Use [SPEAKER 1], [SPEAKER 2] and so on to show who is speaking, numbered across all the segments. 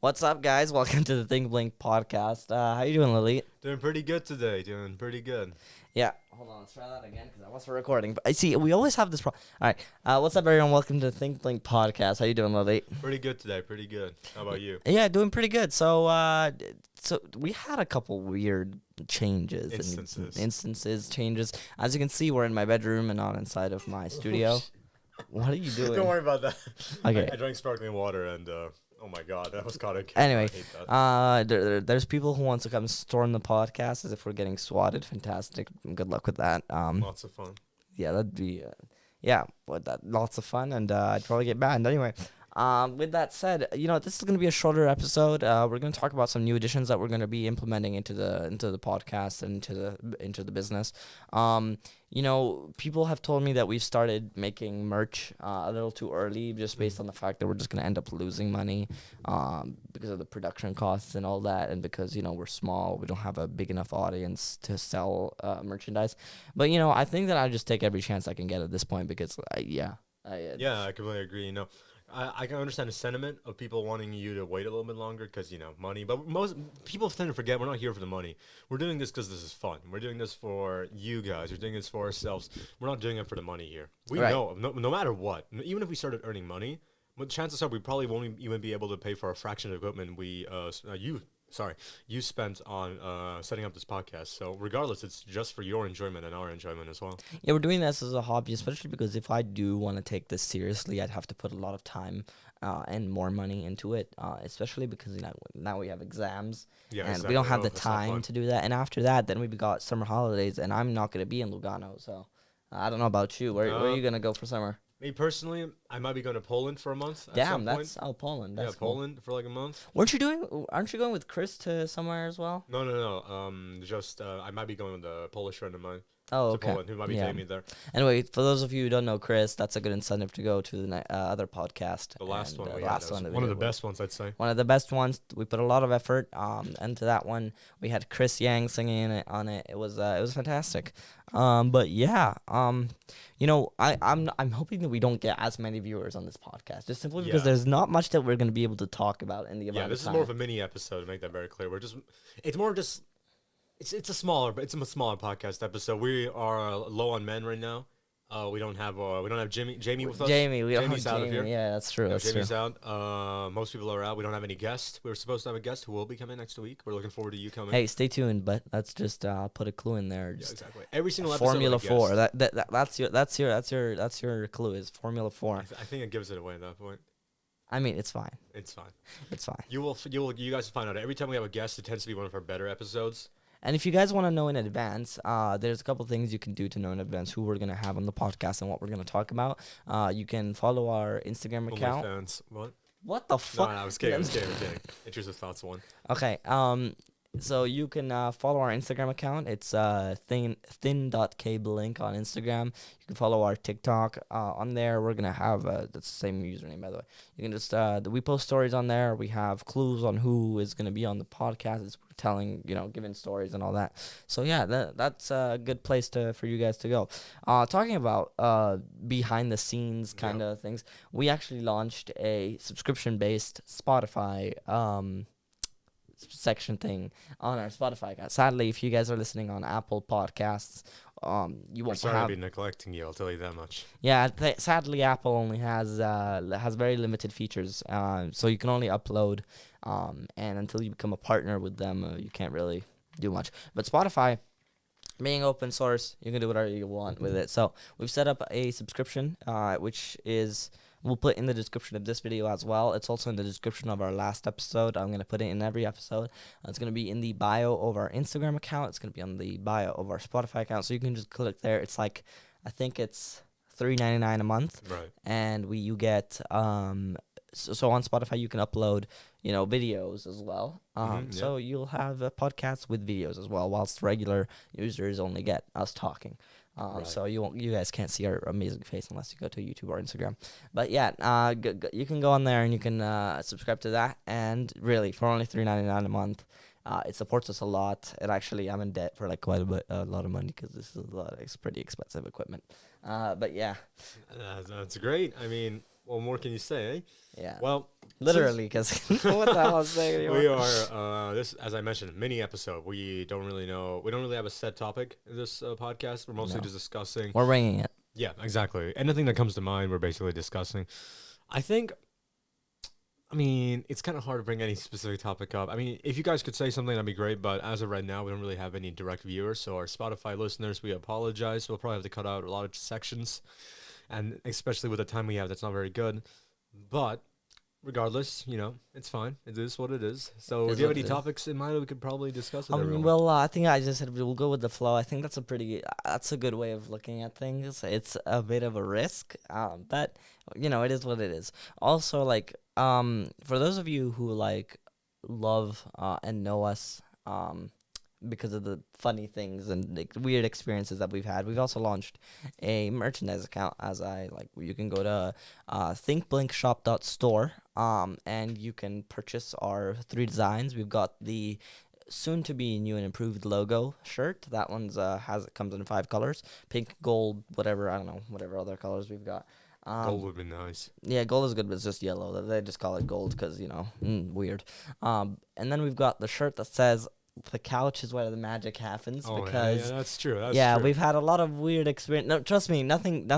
[SPEAKER 1] What's up, guys? Welcome to the Think Blink podcast. How you doing, Lily?
[SPEAKER 2] Doing pretty good today. Doing pretty good.
[SPEAKER 1] Yeah. Hold on, let's try that again because I wasn't recording. But I see we always have this problem. All right. What's up, everyone? Welcome to the Think Blink podcast. How you doing, Lily?
[SPEAKER 2] Pretty good today. Pretty good. How about you?
[SPEAKER 1] Yeah, doing pretty good. So we had a couple weird changes. Changes. As you can see, we're in my bedroom and not inside of my studio. What are you doing?
[SPEAKER 2] Don't worry about that.
[SPEAKER 1] Okay.
[SPEAKER 2] I drank sparkling water and oh my god, that was caught.
[SPEAKER 1] Anyway,
[SPEAKER 2] I hate that.
[SPEAKER 1] there's people who want to come storm the podcast as if we're getting swatted. Fantastic. Good luck with that.
[SPEAKER 2] Lots of fun.
[SPEAKER 1] Yeah, that'd be, lots of fun, and I'd probably get banned anyway. With that said, this is gonna be a shorter episode. We're gonna talk about some new additions that we're gonna be implementing into the podcast and into the business. People have told me that we've started making merch a little too early, just based on the fact that we're just gonna end up losing money, because of the production costs and all that, and because we're small, we don't have a big enough audience to sell merchandise. But I think that I just take every chance I can get at this point because
[SPEAKER 2] Yeah, I completely agree. I can understand the sentiment of people wanting you to wait a little bit longer because, money. But most people tend to forget we're not here for the money. We're doing this because this is fun. We're doing this for you guys. We're doing this for ourselves. We're not doing it for the money here. We
[SPEAKER 1] Right.
[SPEAKER 2] know, no matter what, even if we started earning money, but chances are we probably won't even be able to pay for a fraction of the equipment you spent on setting up this podcast. So regardless, it's just for your enjoyment and our enjoyment as well.
[SPEAKER 1] Yeah, we're doing this as a hobby, especially because if I do want to take this seriously, I'd have to put a lot of time and more money into it, especially because now we have exams,
[SPEAKER 2] Yeah,
[SPEAKER 1] and
[SPEAKER 2] exactly.
[SPEAKER 1] we don't have
[SPEAKER 2] Oh,
[SPEAKER 1] the
[SPEAKER 2] that's not
[SPEAKER 1] time
[SPEAKER 2] fun.
[SPEAKER 1] to do that. And after that, then we've got summer holidays, and I'm not going to be in Lugano, so I don't know about you. Where are you going to go for summer?
[SPEAKER 2] Me personally, I might be going to Poland for a month. At
[SPEAKER 1] Damn,
[SPEAKER 2] some point.
[SPEAKER 1] that's Poland. That's
[SPEAKER 2] Yeah,
[SPEAKER 1] cool.
[SPEAKER 2] Poland for like a month.
[SPEAKER 1] Aren't you going with Chris to somewhere as well?
[SPEAKER 2] No. Just I might be going with a Polish friend of mine
[SPEAKER 1] Oh,
[SPEAKER 2] to
[SPEAKER 1] okay.
[SPEAKER 2] Poland who might be
[SPEAKER 1] Yeah.
[SPEAKER 2] taking me there.
[SPEAKER 1] Anyway, for those of you who don't know Chris, that's a good incentive to go to the other podcast.
[SPEAKER 2] The last
[SPEAKER 1] and,
[SPEAKER 2] one we
[SPEAKER 1] the
[SPEAKER 2] had,
[SPEAKER 1] last
[SPEAKER 2] that was
[SPEAKER 1] that
[SPEAKER 2] one
[SPEAKER 1] we
[SPEAKER 2] of the
[SPEAKER 1] did was
[SPEAKER 2] best ones, I'd say.
[SPEAKER 1] one of the best ones. We put a lot of effort into that one. We had Chris Yang singing on it. It was fantastic. But yeah, I'm hoping that we don't get as many viewers on this podcast, just simply because
[SPEAKER 2] Yeah.
[SPEAKER 1] there's not much that we're going to be able to talk about in the amount
[SPEAKER 2] Yeah,
[SPEAKER 1] of
[SPEAKER 2] this is
[SPEAKER 1] time.
[SPEAKER 2] more of a mini episode to make that very clear. It's a smaller podcast episode. We are low on men right now. We don't have Jamie with us.
[SPEAKER 1] Jamie, we don't
[SPEAKER 2] Jamie's
[SPEAKER 1] have
[SPEAKER 2] out of
[SPEAKER 1] Jamie.
[SPEAKER 2] here.
[SPEAKER 1] Yeah, that's true.
[SPEAKER 2] No,
[SPEAKER 1] That's
[SPEAKER 2] Jamie's
[SPEAKER 1] true.
[SPEAKER 2] out. Most people are out. We don't have any guests. We were supposed to have a guest who will be coming next week. We're looking forward to you coming.
[SPEAKER 1] Hey, stay tuned. But let's just put a clue in there.
[SPEAKER 2] Yeah,
[SPEAKER 1] Just
[SPEAKER 2] exactly. Every single episode.
[SPEAKER 1] Formula
[SPEAKER 2] with a
[SPEAKER 1] 4.
[SPEAKER 2] guest.
[SPEAKER 1] That's your clue is Formula 4.
[SPEAKER 2] I think it gives it away at that point.
[SPEAKER 1] I mean, it's fine.
[SPEAKER 2] It's fine.
[SPEAKER 1] It's fine.
[SPEAKER 2] You guys will find out. Every time we have a guest, it tends to be one of our better episodes.
[SPEAKER 1] And if you guys want to know in advance, there's a couple things you can do to know in advance who we're gonna have on the podcast and what we're gonna talk about. You can follow our Instagram account.
[SPEAKER 2] OnlyFans. What?
[SPEAKER 1] What the
[SPEAKER 2] No,
[SPEAKER 1] fuck?
[SPEAKER 2] I was kidding. I'm kidding. Intrusive thoughts one.
[SPEAKER 1] Okay. So you can follow our Instagram account. It's thin.kblink on Instagram. You can follow our TikTok on there. We're gonna have that's the same username, by the way. You can just we post stories on there. We have clues on who is gonna be on the podcast. It's telling, giving stories and all that. So yeah, that's a good place for you guys to go. Talking about behind the scenes kind of things, we actually launched a subscription based Spotify section thing on our Spotify account. Sadly, if you guys are listening on Apple Podcasts, you
[SPEAKER 2] We're
[SPEAKER 1] won't
[SPEAKER 2] sorry
[SPEAKER 1] have.
[SPEAKER 2] to be neglecting you. I'll tell you that much.
[SPEAKER 1] Yeah, sadly, Apple only has very limited features, so you can only upload, and until you become a partner with them, you can't really do much. But Spotify, being open source, you can do whatever you want with it. So we've set up a subscription, which is. We'll put in the description of this video as well. It's also in the description of our last episode. I'm going to put it in every episode. It's going to be in the bio of our Instagram account. It's going to be on the bio of our Spotify account. So you can just click there. It's I think it's $3.99 a month.
[SPEAKER 2] Right.
[SPEAKER 1] And you get, so on Spotify you can upload, videos as well. So you'll have podcasts with videos as well, whilst regular users only get us talking.
[SPEAKER 2] Right.
[SPEAKER 1] So you guys can't see our amazing face unless you go to YouTube or Instagram. But yeah, you can go on there and you can subscribe to that. And really, for only $3.99 a month, it supports us a lot. I'm in debt for quite a lot of money because this is it's pretty expensive equipment. But yeah,
[SPEAKER 2] That's great. I mean, what more can you say, eh?
[SPEAKER 1] yeah.
[SPEAKER 2] Well,
[SPEAKER 1] Literally, because what the hell is saying anymore?
[SPEAKER 2] We are this, as I mentioned, mini episode. We don't really know. We don't really have a set topic in this podcast. We're mostly just discussing.
[SPEAKER 1] We're winging it.
[SPEAKER 2] Yeah, exactly. Anything that comes to mind, we're basically discussing. I mean, it's kind of hard to bring any specific topic up. I mean, if you guys could say something, that'd be great. But as of right now, we don't really have any direct viewers. So our Spotify listeners, we apologize. We'll probably have to cut out a lot of sections. And especially with the time we have, that's not very good. But regardless, it's fine. It is what it is. So if you have any topics in mind, we could probably discuss it.
[SPEAKER 1] Well, I think I just said we'll go with the flow. I think that's a good way of looking at things. It's a bit of a risk, but it is what it is. Also, like, for those of you who like love and know us, because of the funny things and like, weird experiences that we've had, we've also launched a merchandise account. You can go to thinkblinkshop.store, and you can purchase our 3 designs. We've got the soon to be new and improved logo shirt. That one's comes in 5 colors: pink, gold, whatever, I don't know, whatever other colors we've got.
[SPEAKER 2] Gold would be nice.
[SPEAKER 1] Yeah, gold is good, but it's just yellow. They just call it gold because weird. And then we've got the shirt that says, "The couch is where the magic happens."
[SPEAKER 2] Oh,
[SPEAKER 1] because
[SPEAKER 2] yeah, that's true.
[SPEAKER 1] We've had a lot of weird experience. No, trust me, nothing.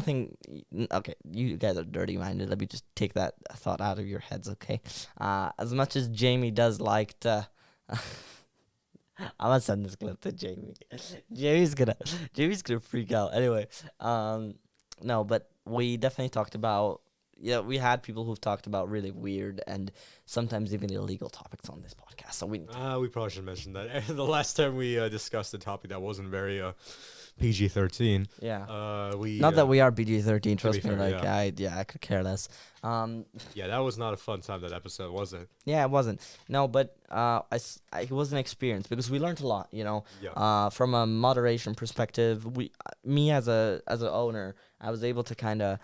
[SPEAKER 1] Okay, you guys are dirty-minded. Let me just take that thought out of your heads, okay? As much as Jamie does like to, I'm gonna send this clip to Jamie. Jamie's gonna freak out. Anyway, no, but we definitely talked about. Yeah, we had people who've talked about really weird and sometimes even illegal topics on this podcast. So we
[SPEAKER 2] probably should mention that. The last time we discussed a topic that wasn't very PG-13.
[SPEAKER 1] Yeah.
[SPEAKER 2] Not
[SPEAKER 1] that we are PG-13. Trust me.
[SPEAKER 2] Fair,
[SPEAKER 1] I could care less.
[SPEAKER 2] Yeah, that was not a fun time. That episode, was it?
[SPEAKER 1] Yeah, it wasn't. No, but it was an experience because we learned a lot.
[SPEAKER 2] Yeah.
[SPEAKER 1] From a moderation perspective, me as a owner, I was able to kind of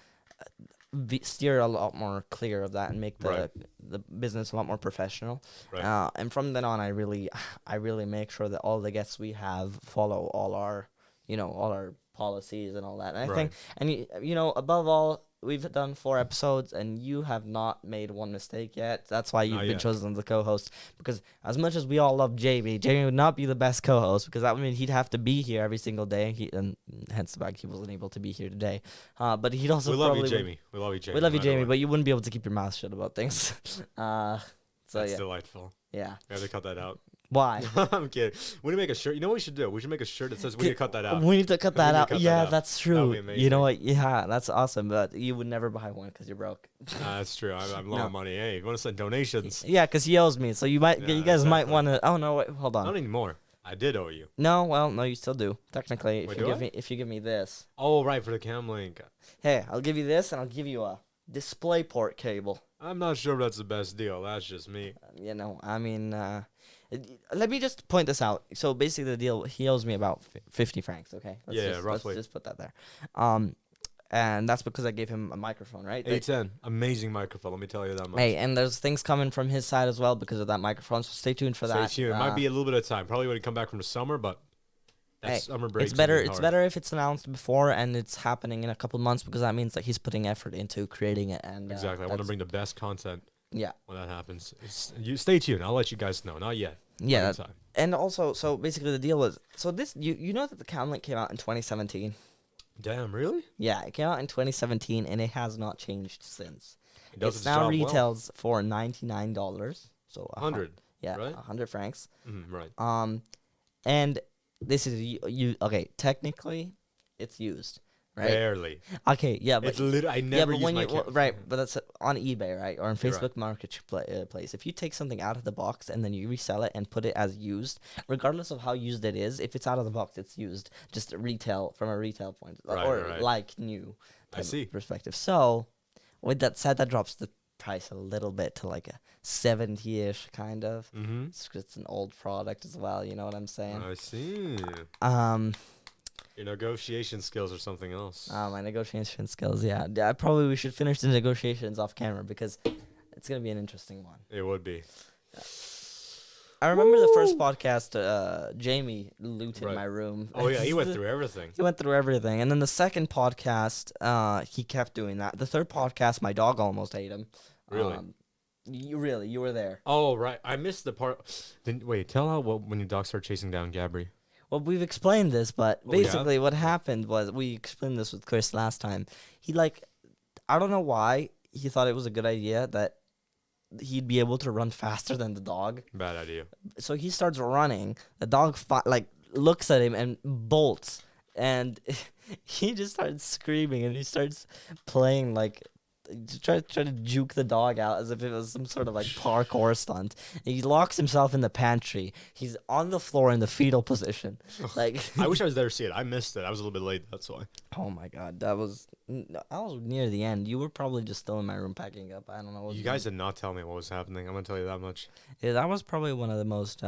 [SPEAKER 1] steer a lot more clear of that and make the business a lot more professional.
[SPEAKER 2] Right.
[SPEAKER 1] And from then on, I really make sure that all the guests we have follow all our policies and all that. And I think, and above all, we've done 4 episodes and you have not made one mistake yet. That's why you've been chosen as the co-host, because as much as we all love Jamie would not be the best co-host, because that would mean he'd have to be here every single day, and hence the fact he wasn't able to be here today. But he'd also
[SPEAKER 2] we love you, Jamie. We love you, Jamie,
[SPEAKER 1] but you wouldn't be able to keep your mouth shut about things.
[SPEAKER 2] That's delightful.
[SPEAKER 1] Yeah.
[SPEAKER 2] We have to cut that out.
[SPEAKER 1] Why?
[SPEAKER 2] I'm kidding. We need to make a shirt. You know what we should do? We should make a shirt that says we need to cut that out.
[SPEAKER 1] We need to cut that out. Yeah, that's true.
[SPEAKER 2] That would be amazing.
[SPEAKER 1] You know what? Yeah, that's awesome. But you would never buy one because you're broke.
[SPEAKER 2] That's true. I'm low on money. Hey, you want to send donations?
[SPEAKER 1] Yeah, because he owes me. So you guys might want to. Oh no, wait, hold on.
[SPEAKER 2] Not anymore. I did owe you.
[SPEAKER 1] No, you still do. Technically,
[SPEAKER 2] Wait,
[SPEAKER 1] if you give me this.
[SPEAKER 2] Oh, right, for the cam link.
[SPEAKER 1] Hey, I'll give you this, and I'll give you a DisplayPort cable.
[SPEAKER 2] I'm not sure if that's the best deal. That's just me.
[SPEAKER 1] I mean, let me just point this out. So basically, the deal, he owes me about 50 francs. Okay.
[SPEAKER 2] Roughly.
[SPEAKER 1] Let's just put that there. And that's because I gave him a microphone, right?
[SPEAKER 2] A10, amazing microphone. Let me tell you that much.
[SPEAKER 1] Hey, and there's things coming from his side as well because of that microphone. So stay tuned for that.
[SPEAKER 2] Stay tuned. It might be a little bit of time. Probably when you come back from the summer, but summer break.
[SPEAKER 1] It's better. It's better if it's announced before and it's happening in a couple months, because that means that he's putting effort into creating it. And
[SPEAKER 2] exactly, I want to bring the best content.
[SPEAKER 1] Yeah.
[SPEAKER 2] When that happens, you stay tuned. I'll let you guys know. Not yet.
[SPEAKER 1] Yeah. And also, so basically the deal was, so this you know that the Cam Link came out in 2017.
[SPEAKER 2] Damn, really?
[SPEAKER 1] Yeah, it came out in 2017 and it has not changed since.
[SPEAKER 2] It
[SPEAKER 1] now retails for $99. So
[SPEAKER 2] 100.
[SPEAKER 1] Yeah,
[SPEAKER 2] right?
[SPEAKER 1] 100 francs.
[SPEAKER 2] Right.
[SPEAKER 1] And this is okay. Technically, it's used, right?
[SPEAKER 2] Barely.
[SPEAKER 1] Okay, yeah, but
[SPEAKER 2] it's literally I never use my camera.
[SPEAKER 1] Right, but that's on eBay, right, or on Facebook Marketplace. If you take something out of the box and then you resell it and put it as used, regardless of how used it is, if it's out of the box, it's used. Just retail from a retail point, like new.
[SPEAKER 2] I see.
[SPEAKER 1] Perspective. So, with that said, that drops the price a little bit to like a 70-ish kind of.
[SPEAKER 2] Mm-hmm.
[SPEAKER 1] It's an old product as well. You know what I'm saying?
[SPEAKER 2] I see. Your negotiation skills or something else.
[SPEAKER 1] My negotiation skills, yeah. We should finish the negotiations off camera because it's gonna be an interesting one.
[SPEAKER 2] It would be.
[SPEAKER 1] I remember the first podcast, Jamie looted my room.
[SPEAKER 2] Oh yeah, he went through everything.
[SPEAKER 1] He went through everything, and then the second podcast, he kept doing that. The third podcast, my dog almost ate him.
[SPEAKER 2] Really?
[SPEAKER 1] You were there.
[SPEAKER 2] Oh, right. I missed the part. Then wait, tell how when your dog started chasing down Gabri.
[SPEAKER 1] Well, we've explained this, but
[SPEAKER 2] Oh, yeah?
[SPEAKER 1] basically what happened was we explained this with Chris last time. He like, I don't know why he thought it was a good idea that he'd be able to run faster than the dog.
[SPEAKER 2] Bad idea.
[SPEAKER 1] So he starts running. The dog like looks at him and bolts, and he just starts screaming and he starts playing like try to juke the dog out as if it was some sort of like parkour stunt. And he locks himself in the pantry. He's on the floor in the fetal position. Like
[SPEAKER 2] I wish I was there to see it. I missed it. I was a little bit late. That's why.
[SPEAKER 1] oh my god, that was near the end. You were probably just still in my room packing up. I don't know.
[SPEAKER 2] You guys did not tell me what was happening. I'm gonna tell you that much.
[SPEAKER 1] Yeah, that was probably one of the most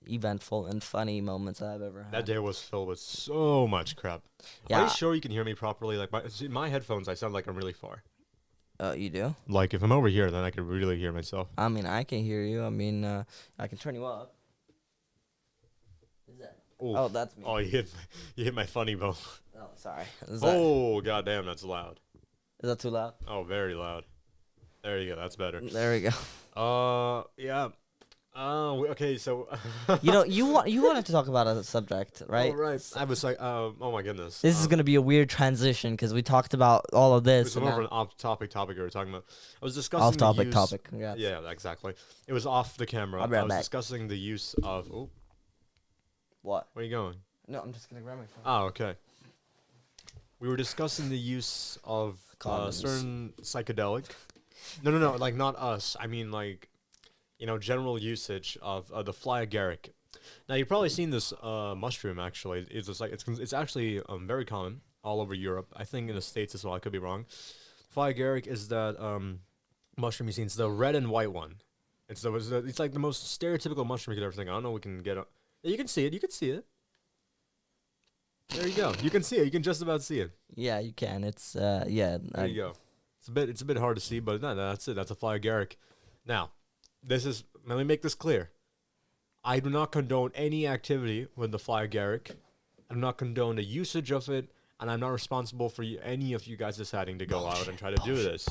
[SPEAKER 1] eventful and funny moments I've ever had.
[SPEAKER 2] That day was filled with so much crap.
[SPEAKER 1] Yeah.
[SPEAKER 2] Are you sure you can hear me properly? Like my headphones, I sound like I'm really far.
[SPEAKER 1] You do?
[SPEAKER 2] Like if I'm over here, then I can really hear myself.
[SPEAKER 1] I mean, I can hear you. I mean, I can turn you up. Is that?
[SPEAKER 2] Ooh.
[SPEAKER 1] Oh, that's me.
[SPEAKER 2] Oh, you hit my funny bone.
[SPEAKER 1] Oh, sorry.
[SPEAKER 2] Oh, goddamn, that's loud.
[SPEAKER 1] Is that too loud?
[SPEAKER 2] Oh, very loud. There you go. That's better.
[SPEAKER 1] There we go.
[SPEAKER 2] Yeah. Okay, so
[SPEAKER 1] you wanted to talk about a subject, right?
[SPEAKER 2] Oh, right. I was like, oh my goodness.
[SPEAKER 1] This is gonna be a weird transition because we talked about all of this.
[SPEAKER 2] It was more of an off-topic topic we were talking about. I was discussing
[SPEAKER 1] off-topic topic. Congrats.
[SPEAKER 2] Yeah, exactly. It was off the camera.
[SPEAKER 1] I'll be right
[SPEAKER 2] I was
[SPEAKER 1] back.
[SPEAKER 2] discussing the use of. Oh,
[SPEAKER 1] What?
[SPEAKER 2] where are you going?
[SPEAKER 1] No, I'm just gonna grab my phone.
[SPEAKER 2] Oh, okay. We were discussing the use of
[SPEAKER 1] Condoms.
[SPEAKER 2] certain psychedelic. No, like not us. I mean, like, general usage of the fly agaric. Now you've probably seen this mushroom. Actually, it's actually very common all over Europe. I think in the States as well. I could be wrong. Fly agaric is that mushroom you seen. It's the red and white one. It's like the most stereotypical mushroom you could ever think. I don't know. We can get. You can see it. You can see it. There you go. You can see it. You can just about see it.
[SPEAKER 1] Yeah, you can. It's yeah.
[SPEAKER 2] There you go. It's a bit hard to see, but no, that's it. That's a fly agaric. Now, let me make this clear. I do not condone any activity with the fly agaric. I do not condone the usage of it, and I'm not responsible for any of you guys deciding to go out and try to do this.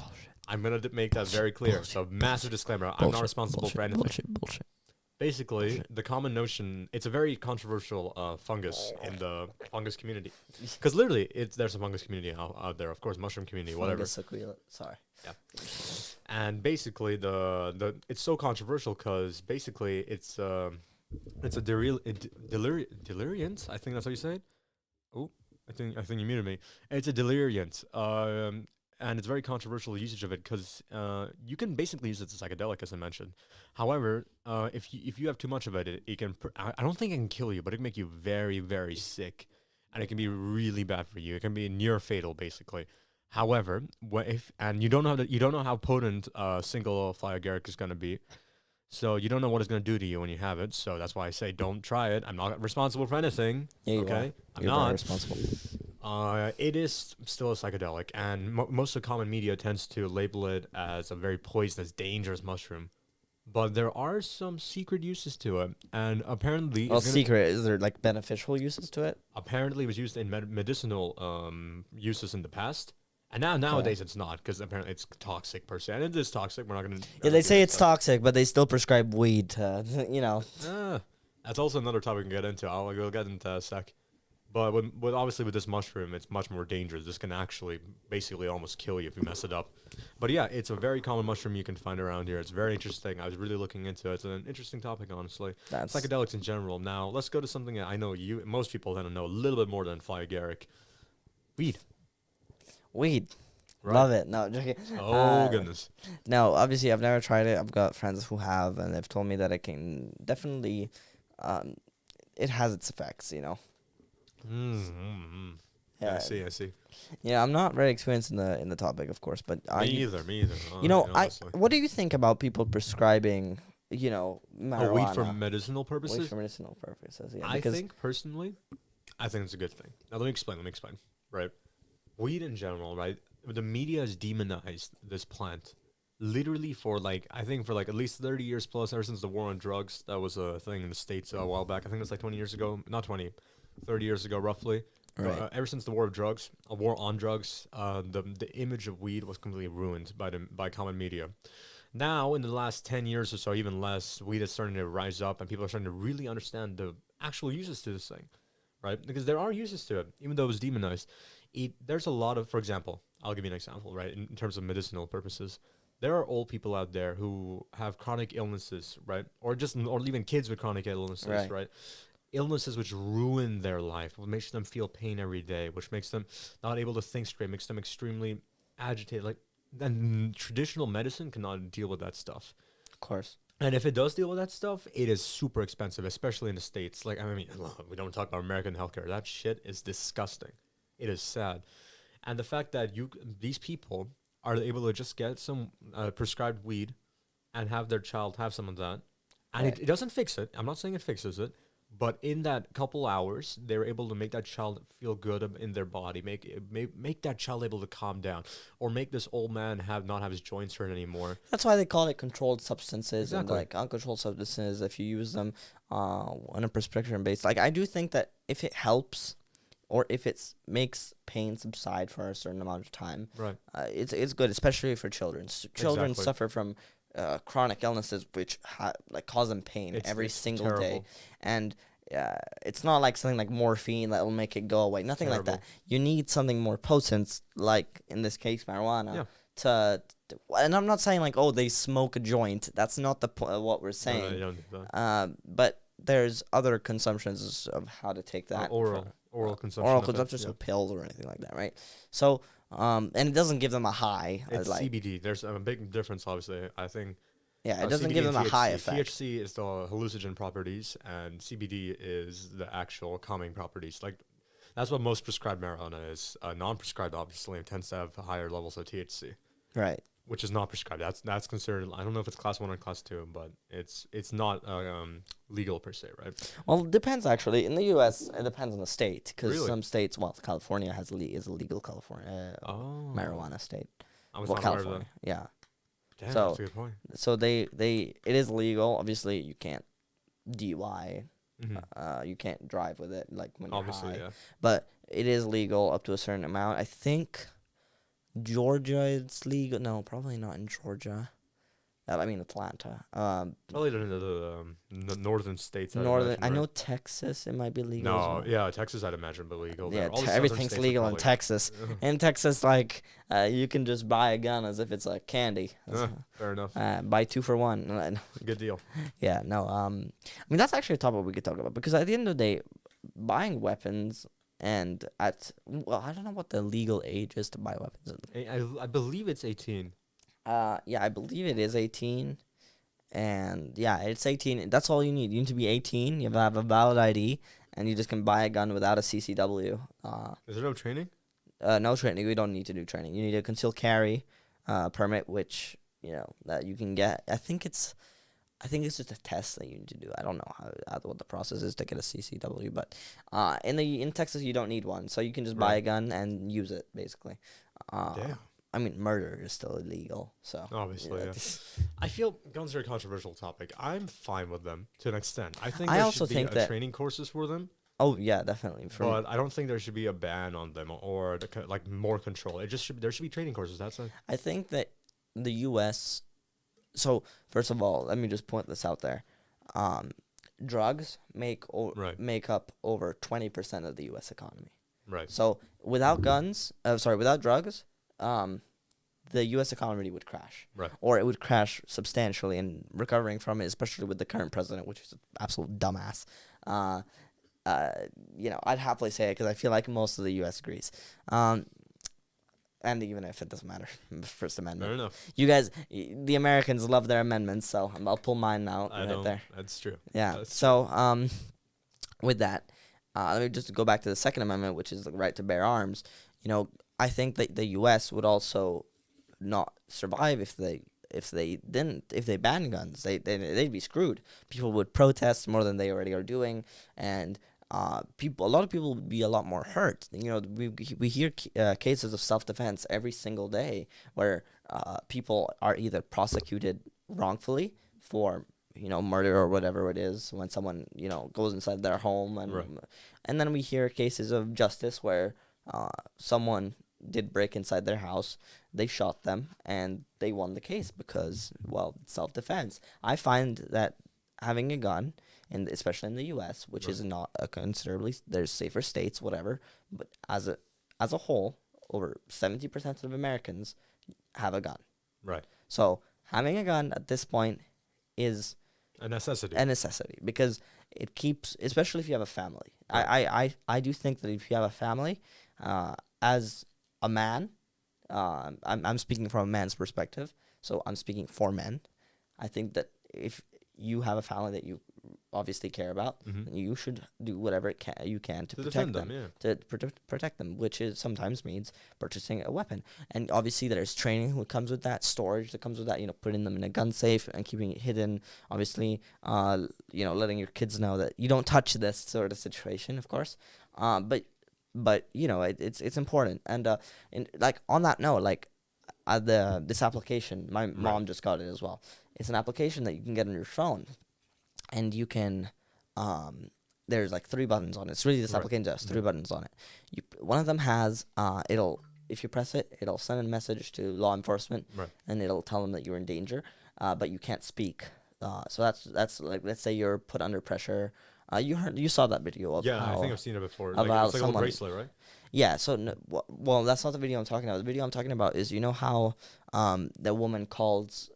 [SPEAKER 2] I'm gonna make that very clear. So, massive disclaimer: I'm not responsible for anything.
[SPEAKER 1] Bullshit.
[SPEAKER 2] Basically, the common notion, it's a very controversial fungus in the fungus community. Because literally, there's a fungus community out there, of course, mushroom community, whatever.
[SPEAKER 1] Sorry.
[SPEAKER 2] Yeah. And basically, it's so controversial because basically it's a deliriant. I think that's how you say it. Oh, I think you muted me. It's a deliriant. And it's very controversial usage of it because you can basically use it as a psychedelic, as I mentioned. However, if you have too much of it, it can. I don't think it can kill you, but it can make you very, very sick, and it can be really bad for you. It can be near fatal, basically. However, you don't know how potent single fly agaric is going to be, so you don't know what it's going to do to you when you have it. So that's why I say don't try it. I'm not responsible for anything.
[SPEAKER 1] Yeah,
[SPEAKER 2] okay,
[SPEAKER 1] You're not responsible.
[SPEAKER 2] It is still a psychedelic, and most of the common media tends to label it as a very poisonous, dangerous mushroom. But there are some secret uses to it, and apparently...
[SPEAKER 1] Well, secret, is there like beneficial uses to it?
[SPEAKER 2] Apparently it was used in medicinal uses in the past, and nowadays it's not, because apparently it's toxic per se, and it is toxic. We're not going to...
[SPEAKER 1] Yeah, they say it's toxic, but they still prescribe weed to,
[SPEAKER 2] That's also another topic we can get into. We'll get into a sec. But obviously with this mushroom, it's much more dangerous. This can actually basically almost kill you if you mess it up. But yeah, it's a very common mushroom you can find around here. It's very interesting. I was really looking into it. It's an interesting topic, honestly. Psychedelics in general. Now, let's go to something that I know most people tend to know a little bit more than fly agaric. Weed.
[SPEAKER 1] Weed.
[SPEAKER 2] Right.
[SPEAKER 1] Love it. No, joking.
[SPEAKER 2] Oh, goodness.
[SPEAKER 1] No, obviously, I've never tried it. I've got friends who have, and they've told me that it can definitely, it has its effects,
[SPEAKER 2] Mm-hmm. Yeah, I see.
[SPEAKER 1] Yeah, I'm not very experienced in the topic, of course, but
[SPEAKER 2] me either.
[SPEAKER 1] What do you think about people prescribing, marijuana?
[SPEAKER 2] Weed for medicinal purposes?
[SPEAKER 1] Weed for medicinal purposes, yeah.
[SPEAKER 2] I think, personally, it's a good thing. Now, let me explain, right? Weed in general, right? The media has demonized this plant literally for at least 30 years plus, ever since the war on drugs. That was a thing in the States a while back. I think it was like 20 years ago. Not 20. 30 years ago, roughly.
[SPEAKER 1] Right.
[SPEAKER 2] Ever since the war on drugs, the image of weed was completely ruined by common media. Now, in the last 10 years or so, even less, weed is starting to rise up and people are starting to really understand the actual uses to this thing, right? Because there are uses to it, even though it was demonized. There's a lot of, for example, I'll give you an example, right? In terms of medicinal purposes, there are old people out there who have chronic illnesses, right? Or even kids with chronic illnesses, right? Illnesses which ruin their life, what makes them feel pain every day, which makes them not able to think straight, makes them extremely agitated. Like, and traditional medicine cannot deal with that stuff.
[SPEAKER 1] Of course.
[SPEAKER 2] And if it does deal with that stuff, it is super expensive, especially in the States. Like, I mean, we don't talk about American healthcare. That shit is disgusting. It is sad. And the fact that these people are able to just get some prescribed weed and have their child have some of that. And it doesn't fix it. I'm not saying it fixes it. But in that couple hours, they're able to make that child feel good in their body, make that child able to calm down, or make this old man not have his joints hurt anymore.
[SPEAKER 1] That's why they call it controlled substances.
[SPEAKER 2] Exactly.
[SPEAKER 1] And like uncontrolled substances, if you use them on a prescription base. Like I do think that if it helps, or if it makes pain subside for a certain amount of time,
[SPEAKER 2] right?
[SPEAKER 1] It's good, especially for children. Children suffer from chronic illnesses which cause them pain every single day, and it's not like something like morphine that will make it go away. Nothing like that. You need something more potent, like in this case marijuana. Yeah. And I'm not saying like, oh, they smoke a joint. That's not the what we're saying. No, you don't do that. But there's other consumptions of how to take that.
[SPEAKER 2] Oral consumption.
[SPEAKER 1] Oral consumption, so pills or anything like that, right? So, and it doesn't give them a high.
[SPEAKER 2] It's CBD. There's a big difference, obviously. I think.
[SPEAKER 1] Yeah, it doesn't
[SPEAKER 2] CBD
[SPEAKER 1] give them a high effect.
[SPEAKER 2] THC is the hallucinogen properties, and CBD is the actual calming properties. Like, that's what most prescribed marijuana is. Non-prescribed, obviously, tends to have higher levels of THC.
[SPEAKER 1] Right.
[SPEAKER 2] Which is not prescribed. That's considered. I don't know if it's class 1 or class 2, but it's not legal per se, right?
[SPEAKER 1] Well, it depends actually. In the U.S., it depends on the state, because some states, California is a legal marijuana state.
[SPEAKER 2] I was not California. Aware of that.
[SPEAKER 1] Yeah.
[SPEAKER 2] Damn, that's a good point.
[SPEAKER 1] So it is legal. Obviously, you can't DUI. Mm-hmm. You can't drive with it like when you're high. Yeah. But it is legal up to a certain amount. I think Georgia it's legal. No, probably not in Georgia. I mean Atlanta.
[SPEAKER 2] Probably the northern states.
[SPEAKER 1] I know Texas. It might be legal.
[SPEAKER 2] No,
[SPEAKER 1] as well.
[SPEAKER 2] Yeah, Texas I'd imagine be legal.
[SPEAKER 1] Yeah, everything's legal in Texas. In Texas, like you can just buy a gun as if it's like candy.
[SPEAKER 2] Fair enough.
[SPEAKER 1] Buy 2 for 1.
[SPEAKER 2] Good deal.
[SPEAKER 1] Yeah. No. I mean that's actually a topic we could talk about, because at the end of the day, buying weapons. And I don't know what the legal age is to buy weapons.
[SPEAKER 2] I believe it's 18.
[SPEAKER 1] Yeah, I believe it is 18. And yeah, it's 18. That's all you need. You need to be 18. You have a valid ID, and you just can buy a gun without a CCW.
[SPEAKER 2] Is there no training?
[SPEAKER 1] No training. We don't need to do training. You need a concealed carry permit, which that you can get. I think it's just a test that you need to do. I don't know what the process is to get a CCW, but in Texas you don't need one, so you can just buy a gun and use it basically.
[SPEAKER 2] Damn.
[SPEAKER 1] I mean, murder is still illegal, so
[SPEAKER 2] obviously. Yeah. I feel guns are a controversial topic. I'm fine with them to an extent. I think there should be training courses for them.
[SPEAKER 1] Oh yeah, definitely.
[SPEAKER 2] But I don't think there should be a ban on them or like more control. There should be training courses.
[SPEAKER 1] I think that the U.S. So first of all, let me just point this out there. Drugs make up over 20% of the U.S. economy.
[SPEAKER 2] Right.
[SPEAKER 1] So without drugs, the U.S. economy would crash.
[SPEAKER 2] Right.
[SPEAKER 1] Or it would crash substantially. And recovering from it, especially with the current president, which is an absolute dumbass. I'd happily say it because I feel like most of the U.S. agrees. And even if it doesn't matter, First Amendment.
[SPEAKER 2] Fair enough.
[SPEAKER 1] You guys, the Americans love their amendments, so I'll pull mine out there.
[SPEAKER 2] That's true.
[SPEAKER 1] Yeah. So, with that, let me just go back to the Second Amendment, which is the right to bear arms. I think that the U.S. would also not survive if they banned guns. They'd be screwed. People would protest more than they already are doing, and a lot of people would be a lot more hurt. We hear cases of self-defense every single day where people are either prosecuted wrongfully for murder or whatever it is when someone goes inside their home, and then we hear cases of justice where someone did break inside their house, they shot them and they won the case because, well, self-defense. I find that having a gun, and especially in the U.S., which is not a considerably, there's safer states, whatever, but as a whole, over 70% of Americans have a gun.
[SPEAKER 2] Right.
[SPEAKER 1] So having a gun at this point is
[SPEAKER 2] a necessity.
[SPEAKER 1] A necessity because it keeps, especially if you have a family. Right. I do think that if you have a family, as a man, I'm speaking from a man's perspective, so I'm speaking for men. I think that if you have a family that you obviously care about, you should do whatever you can to protect them. To protect them, which sometimes means purchasing a weapon. And obviously there's training that comes with that, storage that comes with that, putting them in a gun safe and keeping it hidden. Obviously, letting your kids know that you don't touch this sort of situation, of course. But it's important. And like on that note, like this application, my mom just got it as well. It's an application that you can get on your phone, and you can there's like 3 buttons on it. It's really this application has 3 buttons on it. One of them has if you press it, it'll send a message to law enforcement, and it'll tell them that you're in danger, but you can't speak. So that's like, let's say you're put under pressure. You saw that video of
[SPEAKER 2] I think I've seen it before.
[SPEAKER 1] About
[SPEAKER 2] it's like
[SPEAKER 1] someone,
[SPEAKER 2] a bracelet, right?
[SPEAKER 1] Yeah. So well, that's not the video I'm talking about. The video I'm talking about is how the woman calls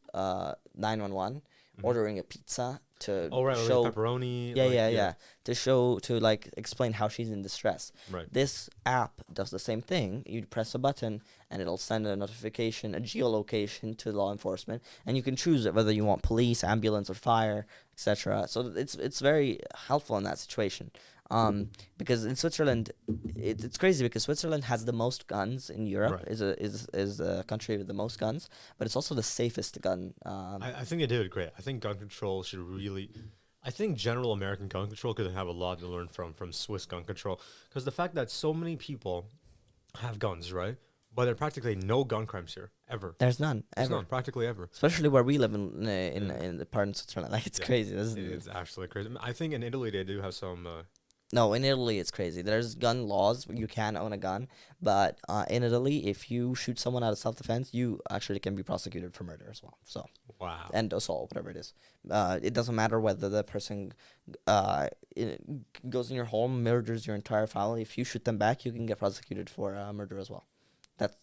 [SPEAKER 1] 911 ordering a pizza to show
[SPEAKER 2] like pepperoni.
[SPEAKER 1] To like explain how she's in distress.
[SPEAKER 2] Right.
[SPEAKER 1] This app does the same thing. You press a button and it'll send a notification, a geolocation to law enforcement, and you can choose it whether you want police, ambulance, or fire, etc. So it's very helpful in that situation. Because in Switzerland, it's crazy because Switzerland has the most guns in Europe. Is the country with the most guns, but it's also the safest gun.
[SPEAKER 2] I think they did great. I think gun control should really. I think general American gun control could have a lot to learn from Swiss gun control, because the fact that so many people have guns, right? But there are practically no gun crimes here ever.
[SPEAKER 1] There's none ever.
[SPEAKER 2] There's none, practically ever.
[SPEAKER 1] Especially where we live in the part of Switzerland. Like it's crazy.
[SPEAKER 2] It's actually crazy. I think in Italy they do have some.
[SPEAKER 1] No, in Italy it's crazy. There's gun laws. You can own a gun, but in Italy, if you shoot someone out of self-defense, you actually can be prosecuted for murder as well. So
[SPEAKER 2] wow.
[SPEAKER 1] And assault, whatever it is. It doesn't matter whether the person goes in your home, murders your entire family. If you shoot them back, you can get prosecuted for murder as well.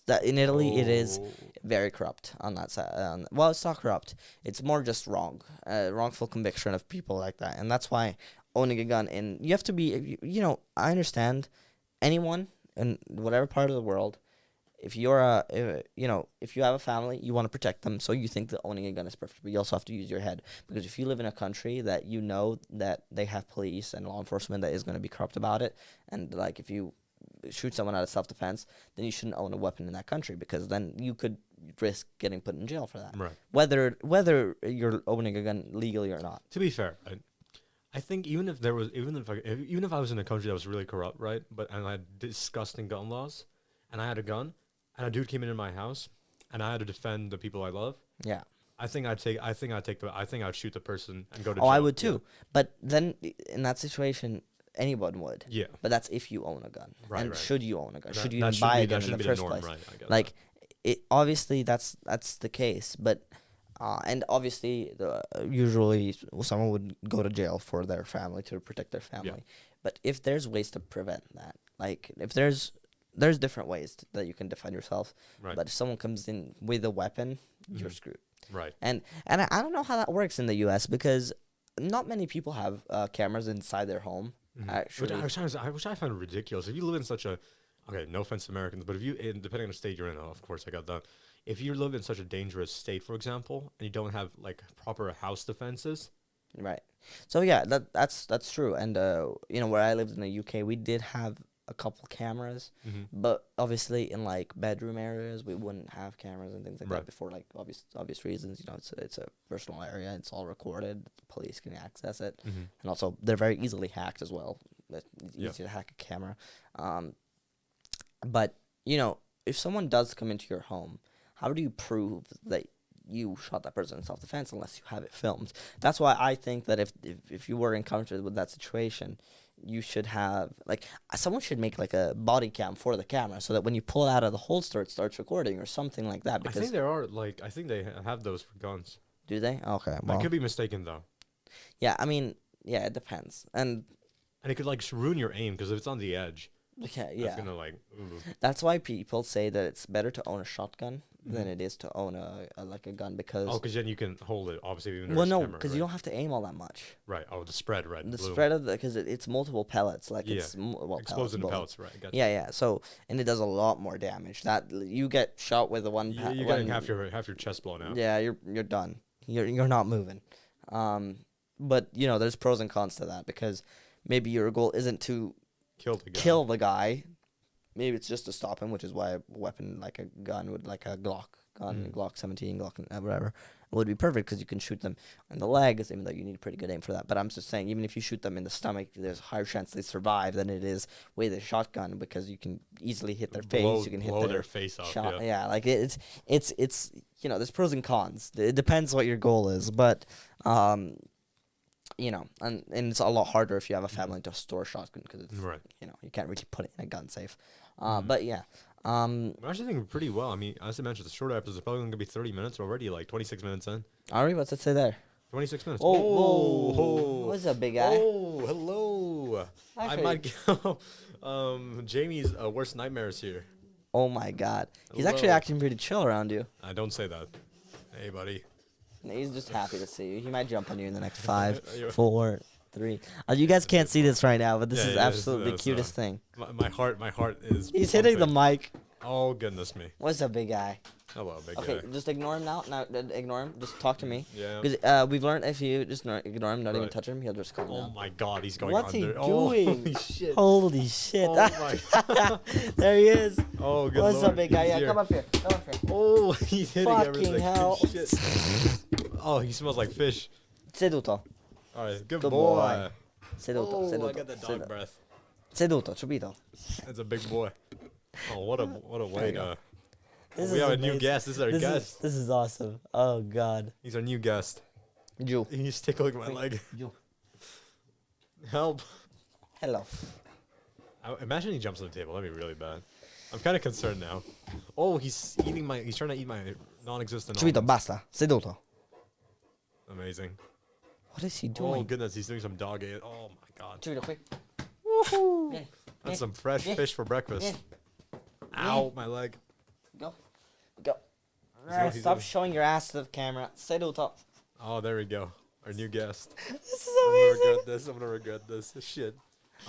[SPEAKER 1] That in Italy it is very corrupt on that side. Well, it's not corrupt. It's more just wrongful conviction of people like that, and that's why owning a gun, and you have to be, I understand anyone in whatever part of the world, if you're if you have a family, you want to protect them, so you think that owning a gun is perfect, but you also have to use your head, because if you live in a country that that they have police and law enforcement that is going to be corrupt about it, and like if you shoot someone out of self-defense, then you shouldn't own a weapon in that country, because then you could risk getting put in jail for that.
[SPEAKER 2] Right.
[SPEAKER 1] Whether you're owning a gun legally or not.
[SPEAKER 2] To be fair, I think even if I was in a country that was really corrupt, right, and I had disgusting gun laws, and I had a gun, and a dude came into my house, and I had to defend the people I love.
[SPEAKER 1] Yeah.
[SPEAKER 2] I think I'd shoot the person and go to jail.
[SPEAKER 1] Oh, I would too. Yeah. But then in that situation, anyone would.
[SPEAKER 2] Yeah.
[SPEAKER 1] But that's if you own a gun.
[SPEAKER 2] Right.
[SPEAKER 1] And should you own a gun? Should you
[SPEAKER 2] even
[SPEAKER 1] buy a gun in the first place?
[SPEAKER 2] Right,
[SPEAKER 1] like, it obviously that's the case, but. And obviously, usually someone would go to jail for their family, to protect their family. Yeah. But if there's ways to prevent that, like if there's different ways that you can defend yourself.
[SPEAKER 2] Right.
[SPEAKER 1] But if someone comes in with a weapon, you're screwed.
[SPEAKER 2] Right.
[SPEAKER 1] And I don't know how that works in the U.S. because not many people have cameras inside their home. Actually,
[SPEAKER 2] which I find ridiculous. If you live in such a, okay, no offense to Americans, but depending on the state you're in, of course I got that. If you live in such a dangerous state, for example, and you don't have like proper house defenses,
[SPEAKER 1] right? So yeah, that's true. And where I lived in the UK, we did have a couple cameras, but obviously in like bedroom areas, we wouldn't have cameras and things like that before, like obvious reasons. It's a personal area. It's all recorded. The police can access it, and also they're very easily hacked as well. It's easy to hack a camera. But if someone does come into your home, how do you prove that you shot that person in self-defense unless you have it filmed? That's why I think that if you were encountered with that situation, you should have like someone should make like a body cam for the camera so that when you pull it out of the holster, it starts recording or something like that.
[SPEAKER 2] I
[SPEAKER 1] Because
[SPEAKER 2] think there are I think they have those for guns.
[SPEAKER 1] do they? Okay,
[SPEAKER 2] I
[SPEAKER 1] well,
[SPEAKER 2] could be mistaken though,
[SPEAKER 1] yeah. I mean, yeah, it depends, and
[SPEAKER 2] and it could like ruin your aim because if it's on the edge,
[SPEAKER 1] yeah,
[SPEAKER 2] it's
[SPEAKER 1] yeah.
[SPEAKER 2] gonna like. Ooh.
[SPEAKER 1] That's why people say that it's better to own a shotgun than it is to own a gun because
[SPEAKER 2] Oh, because then you can hold it obviously. Even
[SPEAKER 1] well,
[SPEAKER 2] there's
[SPEAKER 1] no,
[SPEAKER 2] camera,
[SPEAKER 1] because
[SPEAKER 2] right?
[SPEAKER 1] you don't have to aim all that much.
[SPEAKER 2] Right. Oh, the spread, red,
[SPEAKER 1] The
[SPEAKER 2] blue.
[SPEAKER 1] spread of the because it's multiple pellets, like
[SPEAKER 2] Yeah.
[SPEAKER 1] it's well,
[SPEAKER 2] Explosive
[SPEAKER 1] bullets.
[SPEAKER 2] pellets, right? Gotcha.
[SPEAKER 1] Yeah, yeah. So and it does a lot more damage. That you get shot with the one.
[SPEAKER 2] You're getting half your chest blown out.
[SPEAKER 1] Yeah, you're done. You're not moving. But you know, there's pros and cons to that because maybe your goal isn't to kill the guy. Maybe it's just to stop him, which is why a weapon like a gun would like a Glock gun, Glock 17, Glock whatever, would be perfect because you can shoot them in the legs, even though you need pretty good aim for that. But I'm just saying, even if you shoot them in the stomach, there's a higher chance they survive than it is with a shotgun because you can easily hit their face. You can hit
[SPEAKER 2] their face off.
[SPEAKER 1] shot. Yeah, like it's you know, there's pros and cons. It depends what your goal is, but you know, and it's a lot harder if you have a family to store a shotgun because it's
[SPEAKER 2] Right.
[SPEAKER 1] you know, you can't really put it in a gun safe. But yeah,
[SPEAKER 2] I'm actually thinking pretty well. I mean, as I mentioned, the short episode is probably going to be 30 minutes already, like 26 minutes in.
[SPEAKER 1] Ari, what's it say there?
[SPEAKER 2] 26 minutes.
[SPEAKER 1] Oh, what's up, big guy?
[SPEAKER 2] Oh, hello. I might go. Jamie's worst nightmares here.
[SPEAKER 1] Oh my God, he's actually
[SPEAKER 2] Hello.
[SPEAKER 1] acting pretty chill around you.
[SPEAKER 2] Don't say that. Hey, buddy.
[SPEAKER 1] He's just happy to see you. He might jump on you in the next 5, 4, 3. You guys can't see this right now, but this is absolutely the cutest thing.
[SPEAKER 2] My heart is.
[SPEAKER 1] He's hitting the mic.
[SPEAKER 2] Oh goodness me.
[SPEAKER 1] What's up, big guy?
[SPEAKER 2] Hello, big
[SPEAKER 1] Okay,
[SPEAKER 2] guy.
[SPEAKER 1] just ignore him now. Now, ignore him. Just talk to me.
[SPEAKER 2] Yeah.
[SPEAKER 1] Because we've learned if you just ignore him, not even
[SPEAKER 2] Right.
[SPEAKER 1] touch him, he'll just calm
[SPEAKER 2] Oh
[SPEAKER 1] down.
[SPEAKER 2] my God, he's going
[SPEAKER 1] What's
[SPEAKER 2] under.
[SPEAKER 1] he
[SPEAKER 2] Oh,
[SPEAKER 1] doing?
[SPEAKER 2] holy shit.
[SPEAKER 1] Holy shit.
[SPEAKER 2] Oh my.
[SPEAKER 1] There he is.
[SPEAKER 2] Oh good
[SPEAKER 1] What's
[SPEAKER 2] lord.
[SPEAKER 1] up, big guy?
[SPEAKER 2] He's
[SPEAKER 1] Yeah,
[SPEAKER 2] here.
[SPEAKER 1] come up here. Come up here.
[SPEAKER 2] Oh, he's hitting
[SPEAKER 1] Fucking
[SPEAKER 2] everything.
[SPEAKER 1] hell.
[SPEAKER 2] Shit. Oh, he smells like fish.
[SPEAKER 1] Seduto.
[SPEAKER 2] All right, good
[SPEAKER 1] Good
[SPEAKER 2] boy.
[SPEAKER 1] boy. Seduto.
[SPEAKER 2] Oh,
[SPEAKER 1] Seduto.
[SPEAKER 2] I got that dog breath.
[SPEAKER 1] Seduto. Subito.
[SPEAKER 2] That's a big boy. Oh, what a way
[SPEAKER 1] you go.
[SPEAKER 2] to.
[SPEAKER 1] This
[SPEAKER 2] We
[SPEAKER 1] is
[SPEAKER 2] have a new
[SPEAKER 1] amazing.
[SPEAKER 2] guest. This is our guest.
[SPEAKER 1] This is awesome. Oh God.
[SPEAKER 2] He's our new guest.
[SPEAKER 1] Ju.
[SPEAKER 2] He's tickling my leg.
[SPEAKER 1] Ju.
[SPEAKER 2] Help.
[SPEAKER 1] Hello.
[SPEAKER 2] Imagine he jumps on the table. That'd be really bad. I'm kind of concerned now. Oh, he's eating my. He's trying to eat my non-existent.
[SPEAKER 1] Subito.
[SPEAKER 2] almonds.
[SPEAKER 1] Basta. Seduto.
[SPEAKER 2] Amazing.
[SPEAKER 1] What is he
[SPEAKER 2] Oh
[SPEAKER 1] doing?
[SPEAKER 2] goodness, he's doing some dog ate. Oh my God.
[SPEAKER 1] Subito, quick.
[SPEAKER 2] Woohoo!
[SPEAKER 1] Yeah.
[SPEAKER 2] That's some fresh
[SPEAKER 1] Yeah.
[SPEAKER 2] fish for breakfast.
[SPEAKER 1] Yeah.
[SPEAKER 2] Ow, my leg.
[SPEAKER 1] Go. Go.
[SPEAKER 2] he's
[SPEAKER 1] Stop
[SPEAKER 2] doing.
[SPEAKER 1] showing your ass to the camera. Seduto.
[SPEAKER 2] Oh, there we go. Our new guest.
[SPEAKER 1] This is
[SPEAKER 2] I'm gonna
[SPEAKER 1] amazing.
[SPEAKER 2] regret this. I'm gonna regret this. Shit.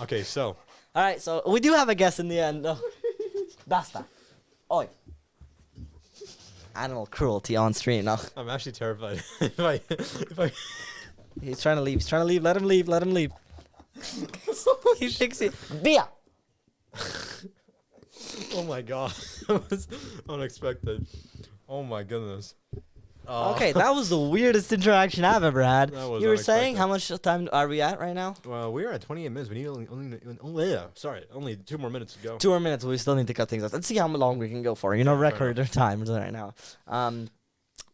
[SPEAKER 2] Okay, so
[SPEAKER 1] All right, so we do have a guest in the end, though. Basta. Oi. Animal cruelty on stream. No,
[SPEAKER 2] I'm actually terrified. if I
[SPEAKER 1] he's trying to leave. He's trying to leave. Let him leave. Let him leave. He thinks he. Bia.
[SPEAKER 2] oh my God, that was unexpected. Oh my goodness.
[SPEAKER 1] Okay, that was the weirdest interaction I've ever had.
[SPEAKER 2] That was
[SPEAKER 1] You were saying
[SPEAKER 2] unexpected.
[SPEAKER 1] how much time are we at right now?
[SPEAKER 2] Well, we're at 28 minutes. We need only 2 more minutes to go.
[SPEAKER 1] 2 more minutes. We still need to cut things off. Let's see how long we can go for. You know, record our times right now.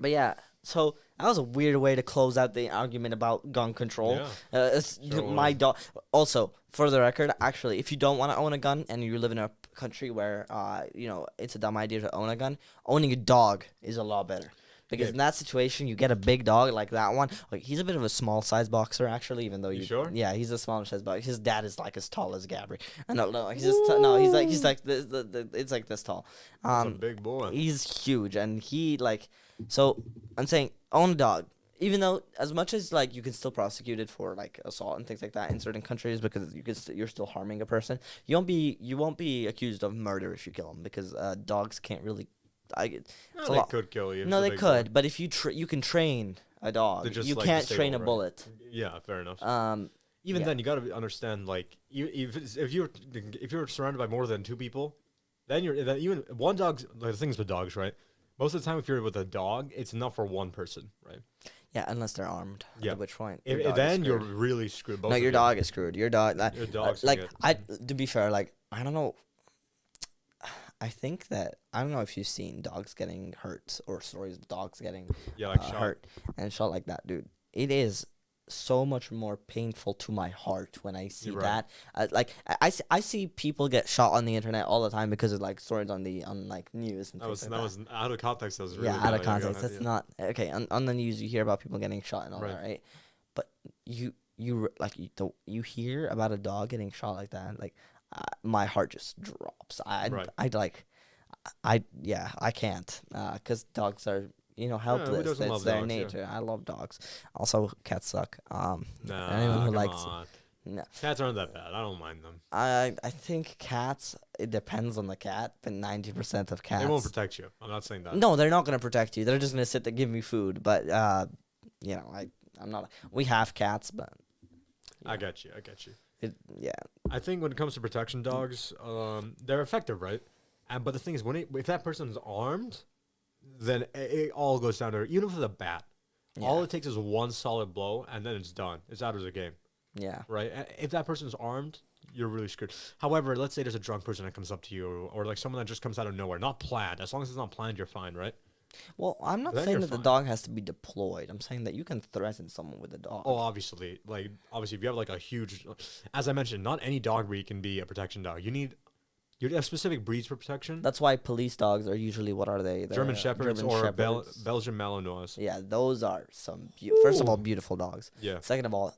[SPEAKER 1] But yeah, so that was a weird way to close out the argument about gun control.
[SPEAKER 2] Yeah. Sure
[SPEAKER 1] My
[SPEAKER 2] was.
[SPEAKER 1] dog. Also, for the record, actually, if you don't want to own a gun and you live in a country where you know it's a dumb idea to own a gun, owning a dog is a lot better. Because
[SPEAKER 2] Yeah.
[SPEAKER 1] in that situation, you get a big dog like that one. Like he's a bit of a small size boxer, actually. Even though
[SPEAKER 2] You sure?
[SPEAKER 1] Yeah, he's a smaller size boxer. His dad is like as tall as Gabri. No, he's just no. He's like this. It's like this tall.
[SPEAKER 2] That's a big boy.
[SPEAKER 1] He's huge, and he like. So I'm saying own a dog. Even though, as much as like you can still prosecute it for like assault and things like that in certain countries, because you're still harming a person, you won't be accused of murder if you kill them, because dogs can't really. It's
[SPEAKER 2] No,
[SPEAKER 1] a
[SPEAKER 2] they
[SPEAKER 1] lot.
[SPEAKER 2] could kill you. if
[SPEAKER 1] No,
[SPEAKER 2] it's a
[SPEAKER 1] they
[SPEAKER 2] big
[SPEAKER 1] could,
[SPEAKER 2] boy.
[SPEAKER 1] but if you can train a dog,
[SPEAKER 2] They're just,
[SPEAKER 1] you
[SPEAKER 2] like,
[SPEAKER 1] can't train a
[SPEAKER 2] disabled, right?
[SPEAKER 1] bullet.
[SPEAKER 2] Yeah, fair enough.
[SPEAKER 1] yeah.
[SPEAKER 2] Even then, you gotta understand, like, if you're surrounded by more than 2 people, then even one dog's the things with dogs, right? Most of the time, if you're with a dog, it's enough for one person, right?
[SPEAKER 1] Yeah, unless they're armed.
[SPEAKER 2] Yeah.
[SPEAKER 1] At which point, your
[SPEAKER 2] If,
[SPEAKER 1] dog is
[SPEAKER 2] then you're
[SPEAKER 1] screwed.
[SPEAKER 2] really screwed. Both
[SPEAKER 1] No,
[SPEAKER 2] of
[SPEAKER 1] your
[SPEAKER 2] you.
[SPEAKER 1] dog is screwed. Your dog,
[SPEAKER 2] Your dog's
[SPEAKER 1] like
[SPEAKER 2] screwed.
[SPEAKER 1] to be fair, like I don't know. I think that I don't know if you've seen dogs getting hurt or stories of dogs getting
[SPEAKER 2] Yeah, like shot.
[SPEAKER 1] hurt and shot like that, dude. It is so much more painful to my heart when I see
[SPEAKER 2] You're right.
[SPEAKER 1] that. Like I see people get shot on the internet all the time because of like stories on like news and
[SPEAKER 2] That
[SPEAKER 1] things
[SPEAKER 2] was
[SPEAKER 1] like that.
[SPEAKER 2] that was out of context. That was
[SPEAKER 1] Yeah,
[SPEAKER 2] really
[SPEAKER 1] out of
[SPEAKER 2] bad. Yeah, go
[SPEAKER 1] context.
[SPEAKER 2] ahead.
[SPEAKER 1] That's
[SPEAKER 2] Yeah.
[SPEAKER 1] not okay. On the news, you hear about people getting shot and all
[SPEAKER 2] Right.
[SPEAKER 1] that, right? But like you hear about a dog getting shot like that, like my heart just drops.
[SPEAKER 2] Right.
[SPEAKER 1] I can't, because dogs are
[SPEAKER 2] Yeah, who
[SPEAKER 1] helpless.
[SPEAKER 2] doesn't
[SPEAKER 1] That's
[SPEAKER 2] love
[SPEAKER 1] their
[SPEAKER 2] dogs? Yeah.
[SPEAKER 1] nature. I love dogs. Also, cats suck. Anyone
[SPEAKER 2] Nah,
[SPEAKER 1] who
[SPEAKER 2] come
[SPEAKER 1] likes
[SPEAKER 2] on.
[SPEAKER 1] no,
[SPEAKER 2] Cats aren't that bad. I don't mind them.
[SPEAKER 1] I think cats. It depends on the cat, but 90% of
[SPEAKER 2] They won't
[SPEAKER 1] cats.
[SPEAKER 2] protect you. I'm not saying that.
[SPEAKER 1] No, they're not gonna protect you. They're just gonna sit there give me food. But I'm not. We have cats, but
[SPEAKER 2] I get you. I get you.
[SPEAKER 1] yeah.
[SPEAKER 2] I think when it comes to protection dogs, they're effective, right? But the thing is, if that person's armed, then it all goes down to even if it's a bat. All
[SPEAKER 1] Yeah.
[SPEAKER 2] it takes is one solid blow, and then it's done. It's out of the game,
[SPEAKER 1] Yeah.
[SPEAKER 2] right? If that person's armed, you're really screwed. However, let's say there's a drunk person that comes up to you, or like someone that just comes out of nowhere, not planned. As long as it's not planned, you're fine, right?
[SPEAKER 1] Well, I'm not
[SPEAKER 2] Then
[SPEAKER 1] saying
[SPEAKER 2] you're
[SPEAKER 1] that the
[SPEAKER 2] fine.
[SPEAKER 1] dog has to be deployed. I'm saying that you can threaten someone with a dog.
[SPEAKER 2] Oh, obviously, if you have like a huge, as I mentioned, not any dog breed can be a protection dog. You have specific breeds for protection.
[SPEAKER 1] That's why police dogs are usually, what are they? They're,
[SPEAKER 2] German Shepherds
[SPEAKER 1] German
[SPEAKER 2] or
[SPEAKER 1] Shepherds.
[SPEAKER 2] Belgian Malinois.
[SPEAKER 1] Yeah, those are some. First of all,
[SPEAKER 2] Ooh.
[SPEAKER 1] beautiful dogs.
[SPEAKER 2] Yeah.
[SPEAKER 1] Second of all,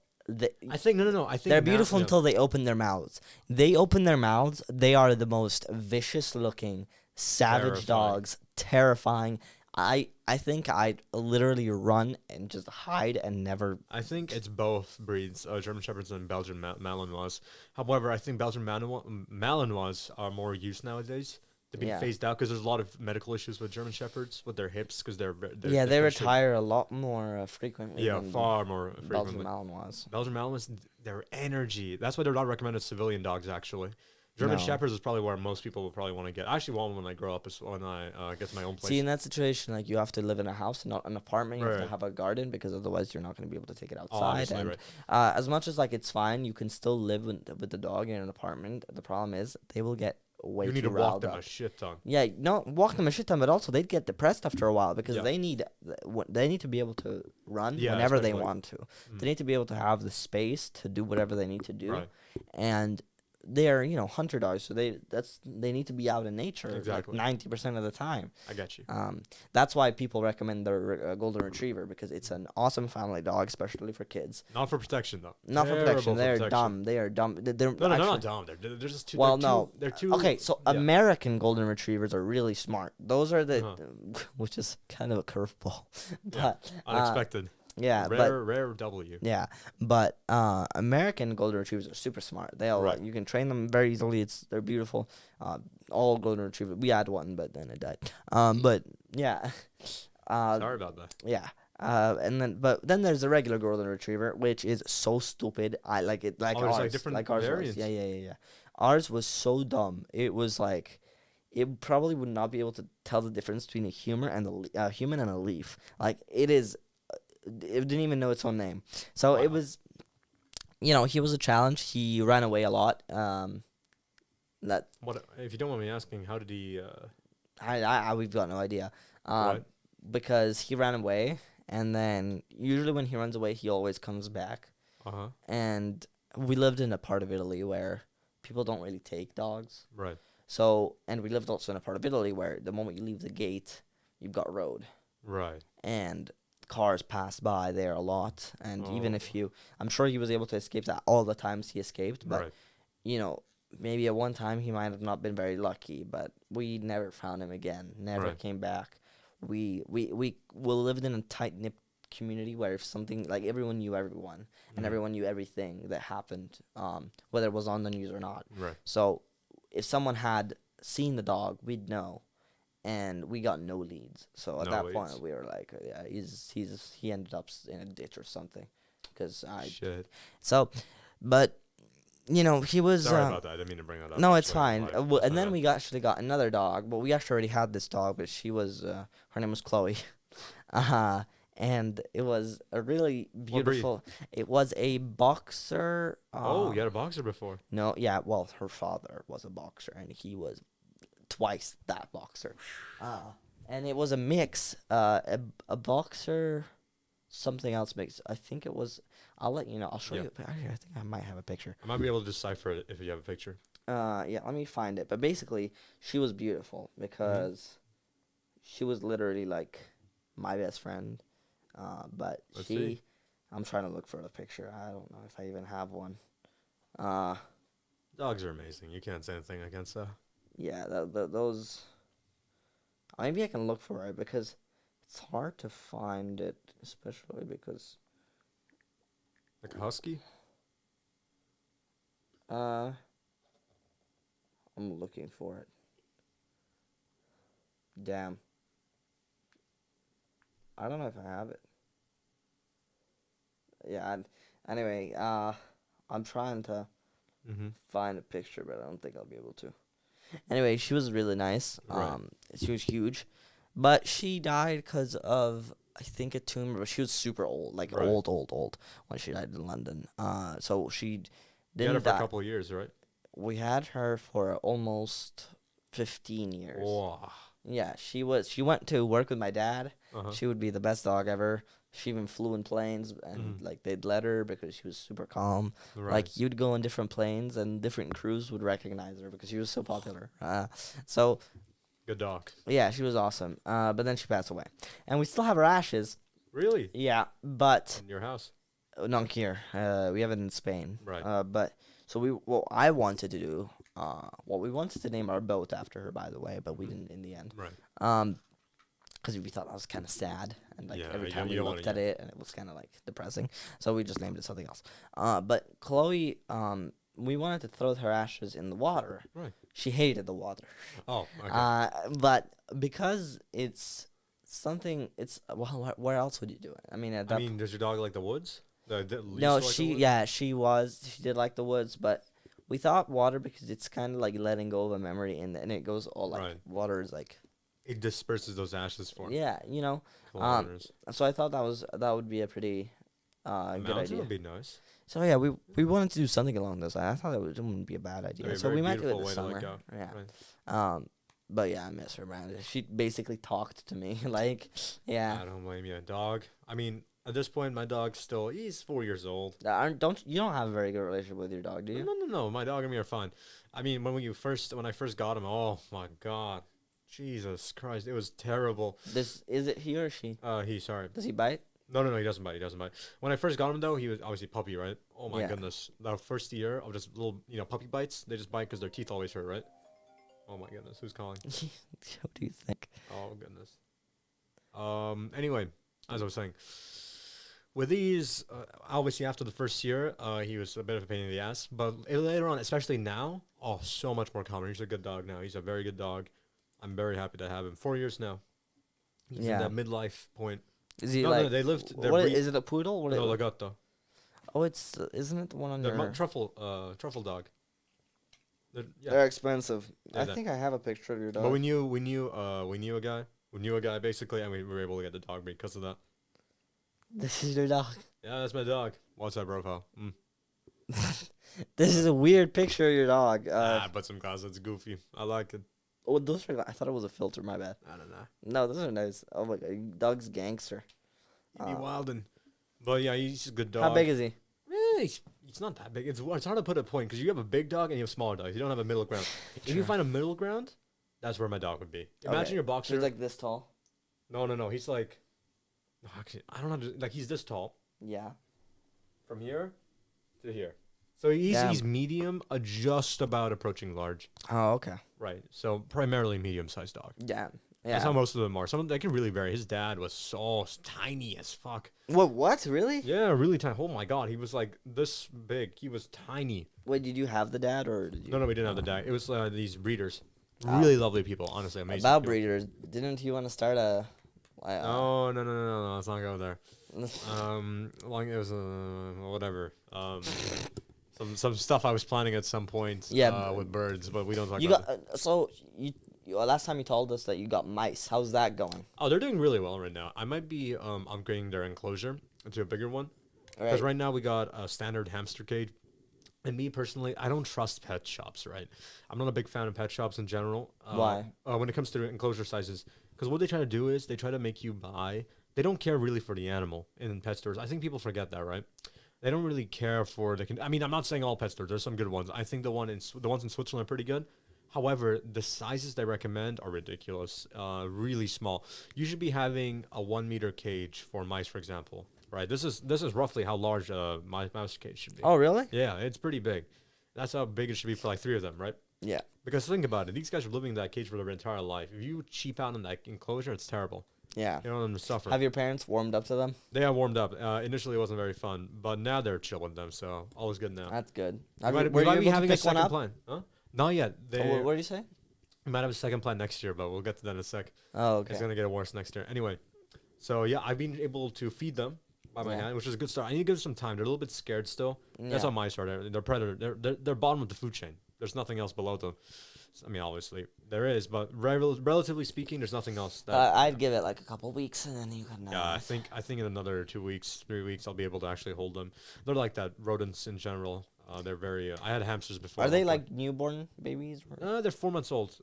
[SPEAKER 2] I think no. I think
[SPEAKER 1] they're
[SPEAKER 2] now-
[SPEAKER 1] beautiful
[SPEAKER 2] yeah.
[SPEAKER 1] until they open their mouths. They open their mouths. They are the most vicious-looking, savage
[SPEAKER 2] Terrifying.
[SPEAKER 1] dogs. Terrifying. I think I'd literally run and just hide and never.
[SPEAKER 2] I think it's both breeds, German Shepherds and Belgian Malinois. However, I think Belgian Malinois are more used nowadays. They've been
[SPEAKER 1] Yeah.
[SPEAKER 2] phased out because there's a lot of medical issues with German Shepherds with their hips because they're
[SPEAKER 1] Yeah, they
[SPEAKER 2] they're shaped-
[SPEAKER 1] retire a lot more frequently.
[SPEAKER 2] Yeah,
[SPEAKER 1] than
[SPEAKER 2] far more
[SPEAKER 1] Belgian
[SPEAKER 2] frequently.
[SPEAKER 1] Malinois.
[SPEAKER 2] Belgian Malinois, their energy. That's why they're not recommended civilian dogs, actually. German
[SPEAKER 1] No.
[SPEAKER 2] Shepherds is probably where most people will probably want to get. I actually want one when I grow up, is when I get to my own place.
[SPEAKER 1] See, in that situation, like you have to live in a house, not an apartment. You have
[SPEAKER 2] Right.
[SPEAKER 1] to have a garden because otherwise you're not going to be able to take it
[SPEAKER 2] Oh,
[SPEAKER 1] outside.
[SPEAKER 2] obviously,
[SPEAKER 1] And
[SPEAKER 2] right.
[SPEAKER 1] as much as like it's fine, you can still live with the dog in an apartment. The problem is they will get way
[SPEAKER 2] You need
[SPEAKER 1] too
[SPEAKER 2] to walk
[SPEAKER 1] riled
[SPEAKER 2] them
[SPEAKER 1] up.
[SPEAKER 2] a shit ton.
[SPEAKER 1] Yeah, no, walk them a shit ton, but also they'd get depressed after a while because
[SPEAKER 2] Yeah.
[SPEAKER 1] they need to be able to run
[SPEAKER 2] Yeah,
[SPEAKER 1] whenever they
[SPEAKER 2] especially-
[SPEAKER 1] want to.
[SPEAKER 2] Mm.
[SPEAKER 1] They need to be able to have the space to do whatever they need to do,
[SPEAKER 2] Right.
[SPEAKER 1] and they're hunter dogs, so they need to be out in nature
[SPEAKER 2] Exactly.
[SPEAKER 1] like 90% of the time.
[SPEAKER 2] I get you.
[SPEAKER 1] That's why people recommend the golden retriever because it's an awesome family dog, especially for kids.
[SPEAKER 2] Not for protection, though.
[SPEAKER 1] Not for
[SPEAKER 2] Terrible
[SPEAKER 1] protection. They're
[SPEAKER 2] protection.
[SPEAKER 1] dumb. They are dumb. They're
[SPEAKER 2] No, they're
[SPEAKER 1] actually,
[SPEAKER 2] not dumb. They're just too.
[SPEAKER 1] Well,
[SPEAKER 2] they're
[SPEAKER 1] no.
[SPEAKER 2] Too, they're too.
[SPEAKER 1] Okay, so
[SPEAKER 2] yeah.
[SPEAKER 1] American golden retrievers are really smart. Those are the,
[SPEAKER 2] Uh-huh.
[SPEAKER 1] which is kind of a curveball,
[SPEAKER 2] Yeah,
[SPEAKER 1] but
[SPEAKER 2] Unexpected.
[SPEAKER 1] yeah,
[SPEAKER 2] Rare W.
[SPEAKER 1] yeah, but American golden retrievers are super smart. They all
[SPEAKER 2] Right.
[SPEAKER 1] you can train them very easily. They're beautiful. All golden retrievers. We had one, but then it died. But yeah,
[SPEAKER 2] Sorry about that.
[SPEAKER 1] yeah. But then there's the regular golden retriever, which is so stupid. I like it, like
[SPEAKER 2] Oh, there's,
[SPEAKER 1] ours,
[SPEAKER 2] like, different
[SPEAKER 1] like ours
[SPEAKER 2] variants.
[SPEAKER 1] was. Yeah. Ours was so dumb. It was like, it probably would not be able to tell the difference between a human and a human and a leaf. Like it is, it didn't even know its own name. So it
[SPEAKER 2] Wow.
[SPEAKER 1] was, he was a challenge. He ran away a lot. That
[SPEAKER 2] What if you don't mind me asking? How did he?
[SPEAKER 1] we've got no idea.
[SPEAKER 2] What?
[SPEAKER 1] Because he ran away, and then usually when he runs away, he always comes back.
[SPEAKER 2] Uh-huh.
[SPEAKER 1] And we lived in a part of Italy where people don't really take dogs.
[SPEAKER 2] Right.
[SPEAKER 1] So, and we lived also in a part of Italy where the moment you leave the gate, you've got road,
[SPEAKER 2] Right.
[SPEAKER 1] and cars pass by there a lot. And even
[SPEAKER 2] Oh.
[SPEAKER 1] if I'm sure he was able to escape that all the times he escaped, but
[SPEAKER 2] Right.
[SPEAKER 1] maybe at one time he might have not been very lucky, but we never found him again. Never
[SPEAKER 2] Right.
[SPEAKER 1] came back. We lived in a tight knit community where if something like everyone knew everyone and
[SPEAKER 2] Mhm.
[SPEAKER 1] everyone knew everything that happened, whether it was on the news or not.
[SPEAKER 2] Right.
[SPEAKER 1] So if someone had seen the dog, we'd know, and we got no leads. So at
[SPEAKER 2] No
[SPEAKER 1] that
[SPEAKER 2] leads.
[SPEAKER 1] point, we were like, yeah, he ended up in a ditch or something, because
[SPEAKER 2] Shit.
[SPEAKER 1] so, but he was.
[SPEAKER 2] Sorry about that. I didn't mean to bring that up.
[SPEAKER 1] No,
[SPEAKER 2] That's
[SPEAKER 1] it's
[SPEAKER 2] why-
[SPEAKER 1] fine.
[SPEAKER 2] why-
[SPEAKER 1] Well,
[SPEAKER 2] that's
[SPEAKER 1] and
[SPEAKER 2] my
[SPEAKER 1] then
[SPEAKER 2] bad.
[SPEAKER 1] we actually got another dog, but we actually already had this dog, but she was her name was Chloe, and it was a really
[SPEAKER 2] breed?
[SPEAKER 1] beautiful. It was a boxer.
[SPEAKER 2] Oh, you had a boxer before.
[SPEAKER 1] No, yeah. Well, her father was a boxer, and he was twice that boxer. And it was a mix. A boxer. something else makes. I think it was. I'll let you know. I'll show
[SPEAKER 2] Yeah.
[SPEAKER 1] you. Actually, I think I might have a picture.
[SPEAKER 2] I might be able to decipher it if you have a picture.
[SPEAKER 1] Yeah, let me find it. But basically, she was beautiful because she was literally like my best friend. But
[SPEAKER 2] Let's see.
[SPEAKER 1] I'm trying to look for a picture. I don't know if I even have one. Uh,
[SPEAKER 2] Dogs are amazing. You can't say anything against that.
[SPEAKER 1] yeah, those. Maybe I can look for it because it's hard to find it, especially because
[SPEAKER 2] Like a husky?
[SPEAKER 1] I'm looking for it. Damn. I don't know if I have it. Yeah. Anyway, I'm trying to
[SPEAKER 2] Mm-hmm.
[SPEAKER 1] find a picture, but I don't think I'll be able to. Anyway, she was really nice.
[SPEAKER 2] Right.
[SPEAKER 1] She was huge, but she died because of I think a tumor. But she was super old, like
[SPEAKER 2] Right.
[SPEAKER 1] old when she died in London. So she
[SPEAKER 2] You had
[SPEAKER 1] didn't
[SPEAKER 2] her for a
[SPEAKER 1] die.
[SPEAKER 2] couple of years, right?
[SPEAKER 1] We had her for almost 15 years.
[SPEAKER 2] Wow.
[SPEAKER 1] Yeah, she went to work with my dad.
[SPEAKER 2] Uh-huh.
[SPEAKER 1] She would be the best dog ever. She even flew in planes, and like they'd let her because she was super calm.
[SPEAKER 2] Right.
[SPEAKER 1] Like you'd go on different planes, and different crews would recognize her because she was so popular. So
[SPEAKER 2] Good dog.
[SPEAKER 1] yeah, she was awesome. But then she passed away, and we still have her ashes.
[SPEAKER 2] Really?
[SPEAKER 1] Yeah, but
[SPEAKER 2] In your house?
[SPEAKER 1] not here. We have it in Spain.
[SPEAKER 2] Right.
[SPEAKER 1] But so what I wanted to do. Well, we wanted to name our boat after her, by the way, but we didn't in the end.
[SPEAKER 2] Right.
[SPEAKER 1] Because we thought that was kind of sad, and like
[SPEAKER 2] Yeah,
[SPEAKER 1] every
[SPEAKER 2] you
[SPEAKER 1] time we
[SPEAKER 2] don't
[SPEAKER 1] looked
[SPEAKER 2] wanna-
[SPEAKER 1] at it, and it was kind of like depressing, so we just named it something else. But Chloe, we wanted to throw her ashes in the water.
[SPEAKER 2] Right.
[SPEAKER 1] She hated the water.
[SPEAKER 2] Oh, okay.
[SPEAKER 1] But because it's something, it's well, where else would you do it? I mean, at that
[SPEAKER 2] Does your dog like the woods?
[SPEAKER 1] no,
[SPEAKER 2] like the woods?
[SPEAKER 1] she did like the woods, but we thought water because it's kind of like letting go of a memory, and it goes all like
[SPEAKER 2] Right.
[SPEAKER 1] water is like
[SPEAKER 2] It disperses those ashes for
[SPEAKER 1] yeah, you know.
[SPEAKER 2] kilometers.
[SPEAKER 1] So I thought that would be a pretty
[SPEAKER 2] A
[SPEAKER 1] good
[SPEAKER 2] mountain
[SPEAKER 1] idea.
[SPEAKER 2] would be nice.
[SPEAKER 1] So yeah, we wanted to do something along those lines. I thought it wouldn't be a bad idea.
[SPEAKER 2] That'd be a
[SPEAKER 1] So we
[SPEAKER 2] very
[SPEAKER 1] might do it
[SPEAKER 2] beautiful
[SPEAKER 1] this
[SPEAKER 2] way to let
[SPEAKER 1] summer.
[SPEAKER 2] go.
[SPEAKER 1] Yeah.
[SPEAKER 2] Right.
[SPEAKER 1] But yeah, I miss her, man. She basically talked to me like, yeah.
[SPEAKER 2] I don't blame you. Dog. I mean, at this point, my dog's he's 4 years old.
[SPEAKER 1] You don't have a very good relationship with your dog, do you?
[SPEAKER 2] No. My dog and me are fine. I mean, when I first got him, oh my God, Jesus Christ, it was terrible.
[SPEAKER 1] Is it he or she?
[SPEAKER 2] Sorry.
[SPEAKER 1] Does he bite?
[SPEAKER 2] No, he doesn't bite. He doesn't bite. When I first got him, though, he was obviously puppy, right? Oh my
[SPEAKER 1] Yeah.
[SPEAKER 2] goodness. The first year of just little, puppy bites, they just bite because their teeth always hurt, right? Oh my goodness, who's calling?
[SPEAKER 1] What do you think?
[SPEAKER 2] Oh goodness. Anyway, as I was saying, with these, obviously after the first year, he was a bit of a pain in the ass. But later on, especially now, oh, so much more calmer. He's a good dog now. He's a very good dog. I'm very happy to have him. 4 years now. He's
[SPEAKER 1] Yeah.
[SPEAKER 2] in that midlife point.
[SPEAKER 1] Is he
[SPEAKER 2] No,
[SPEAKER 1] like?
[SPEAKER 2] they lived.
[SPEAKER 1] Is it a poodle? What
[SPEAKER 2] No, Lagotto.
[SPEAKER 1] Oh, isn't it the one on
[SPEAKER 2] They're
[SPEAKER 1] your?
[SPEAKER 2] truffle dog. Yeah.
[SPEAKER 1] They're expensive.
[SPEAKER 2] Yeah,
[SPEAKER 1] I think I have a picture of your dog.
[SPEAKER 2] But we knew a guy basically, and we were able to get the dog breed because of that.
[SPEAKER 1] This is your dog.
[SPEAKER 2] Yeah, that's my dog. What's up, bro?
[SPEAKER 1] This is a weird picture of your dog.
[SPEAKER 2] I put some glasses. It's goofy. I like it.
[SPEAKER 1] Oh, those are. I thought it was a filter. My bad.
[SPEAKER 2] I don't know.
[SPEAKER 1] No, those are nice. Oh my god, dog's gangster.
[SPEAKER 2] He be wildin'. But yeah, he's a good dog.
[SPEAKER 1] How big is he?
[SPEAKER 2] He's not that big. It's hard to put a point because you have a big dog and you have smaller dogs. You don't have a middle ground. If you find a middle ground, that's where my dog would be. Imagine
[SPEAKER 1] Okay.
[SPEAKER 2] your boxer.
[SPEAKER 1] He's like this tall.
[SPEAKER 2] No. He's like, no, actually, I don't know. Like he's this tall
[SPEAKER 1] Yeah.
[SPEAKER 2] from here to here. So he's medium, just about approaching large.
[SPEAKER 1] Oh, okay.
[SPEAKER 2] Right. So primarily medium-sized dog.
[SPEAKER 1] Yeah.
[SPEAKER 2] That's
[SPEAKER 1] Yeah.
[SPEAKER 2] how most of them are. Some of them, they can really vary. His dad was so tiny as fuck.
[SPEAKER 1] What? Really?
[SPEAKER 2] Yeah, really tiny. Oh my god, he was like this big. He was tiny.
[SPEAKER 1] Wait, did you have the dad or did you?
[SPEAKER 2] No, we didn't have the dad. It was these breeders. Really lovely people, honestly, amazing.
[SPEAKER 1] About
[SPEAKER 2] people.
[SPEAKER 1] breeders, didn't you want to start a?
[SPEAKER 2] No. Let's not go there. Long it was whatever. Some stuff I was planning at some point.
[SPEAKER 1] Yeah,
[SPEAKER 2] with birds, but we don't talk
[SPEAKER 1] You
[SPEAKER 2] about
[SPEAKER 1] got so you last time you told us that you got mice. How's that going?
[SPEAKER 2] Oh, they're doing really well right now. I might be upgrading their enclosure into a bigger one. Because right now we got a standard hamster cage. And me personally, I don't trust pet shops, right? I'm not a big fan of pet shops in general.
[SPEAKER 1] Why?
[SPEAKER 2] When it comes to enclosure sizes. Because what they try to do is they try to make you buy they don't care really for the animal in pet stores. I think people forget that, right? They don't really care for the. I mean, I'm not saying all pet stores. There's some good ones. I think the ones in Switzerland are pretty good. However, the sizes they recommend are ridiculous. Really small. You should be having a 1 meter cage for mice, for example. Right. This is roughly how large a mouse cage should be.
[SPEAKER 1] Oh, really?
[SPEAKER 2] Yeah, it's pretty big. That's how big it should be for like 3 of them, right?
[SPEAKER 1] Yeah.
[SPEAKER 2] Because think about it. These guys are living in that cage for their entire life. If you cheap out on that enclosure, it's terrible.
[SPEAKER 1] Yeah.
[SPEAKER 2] You don't want them to suffer.
[SPEAKER 1] Have your parents warmed up to them?
[SPEAKER 2] They are warmed up. Initially, it wasn't very fun, but now they're chill with them, so all is good now.
[SPEAKER 1] That's good.
[SPEAKER 2] We might be having a second plan. Huh? Not yet.
[SPEAKER 1] What did you say?
[SPEAKER 2] We might have a second plan next year, but we'll get to that in a sec.
[SPEAKER 1] Oh, okay.
[SPEAKER 2] It's going to get worse next year. Anyway, so yeah, I've been able to feed them by my hand, which is a good start. I need to give them some time. They're a little bit scared still. Yeah. That's how mice are. They're predator. They're bottom of the food chain. There's nothing else below them. I mean, obviously there is, but relatively speaking, there's nothing else. That,
[SPEAKER 1] I'd give it like a couple weeks, and then you can.
[SPEAKER 2] Yeah, I think in another 2 weeks, 3 weeks, I'll be able to actually hold them. They're like that. Rodents in general. They're very. I had hamsters before.
[SPEAKER 1] Are they like newborn babies?
[SPEAKER 2] They're 4 months old.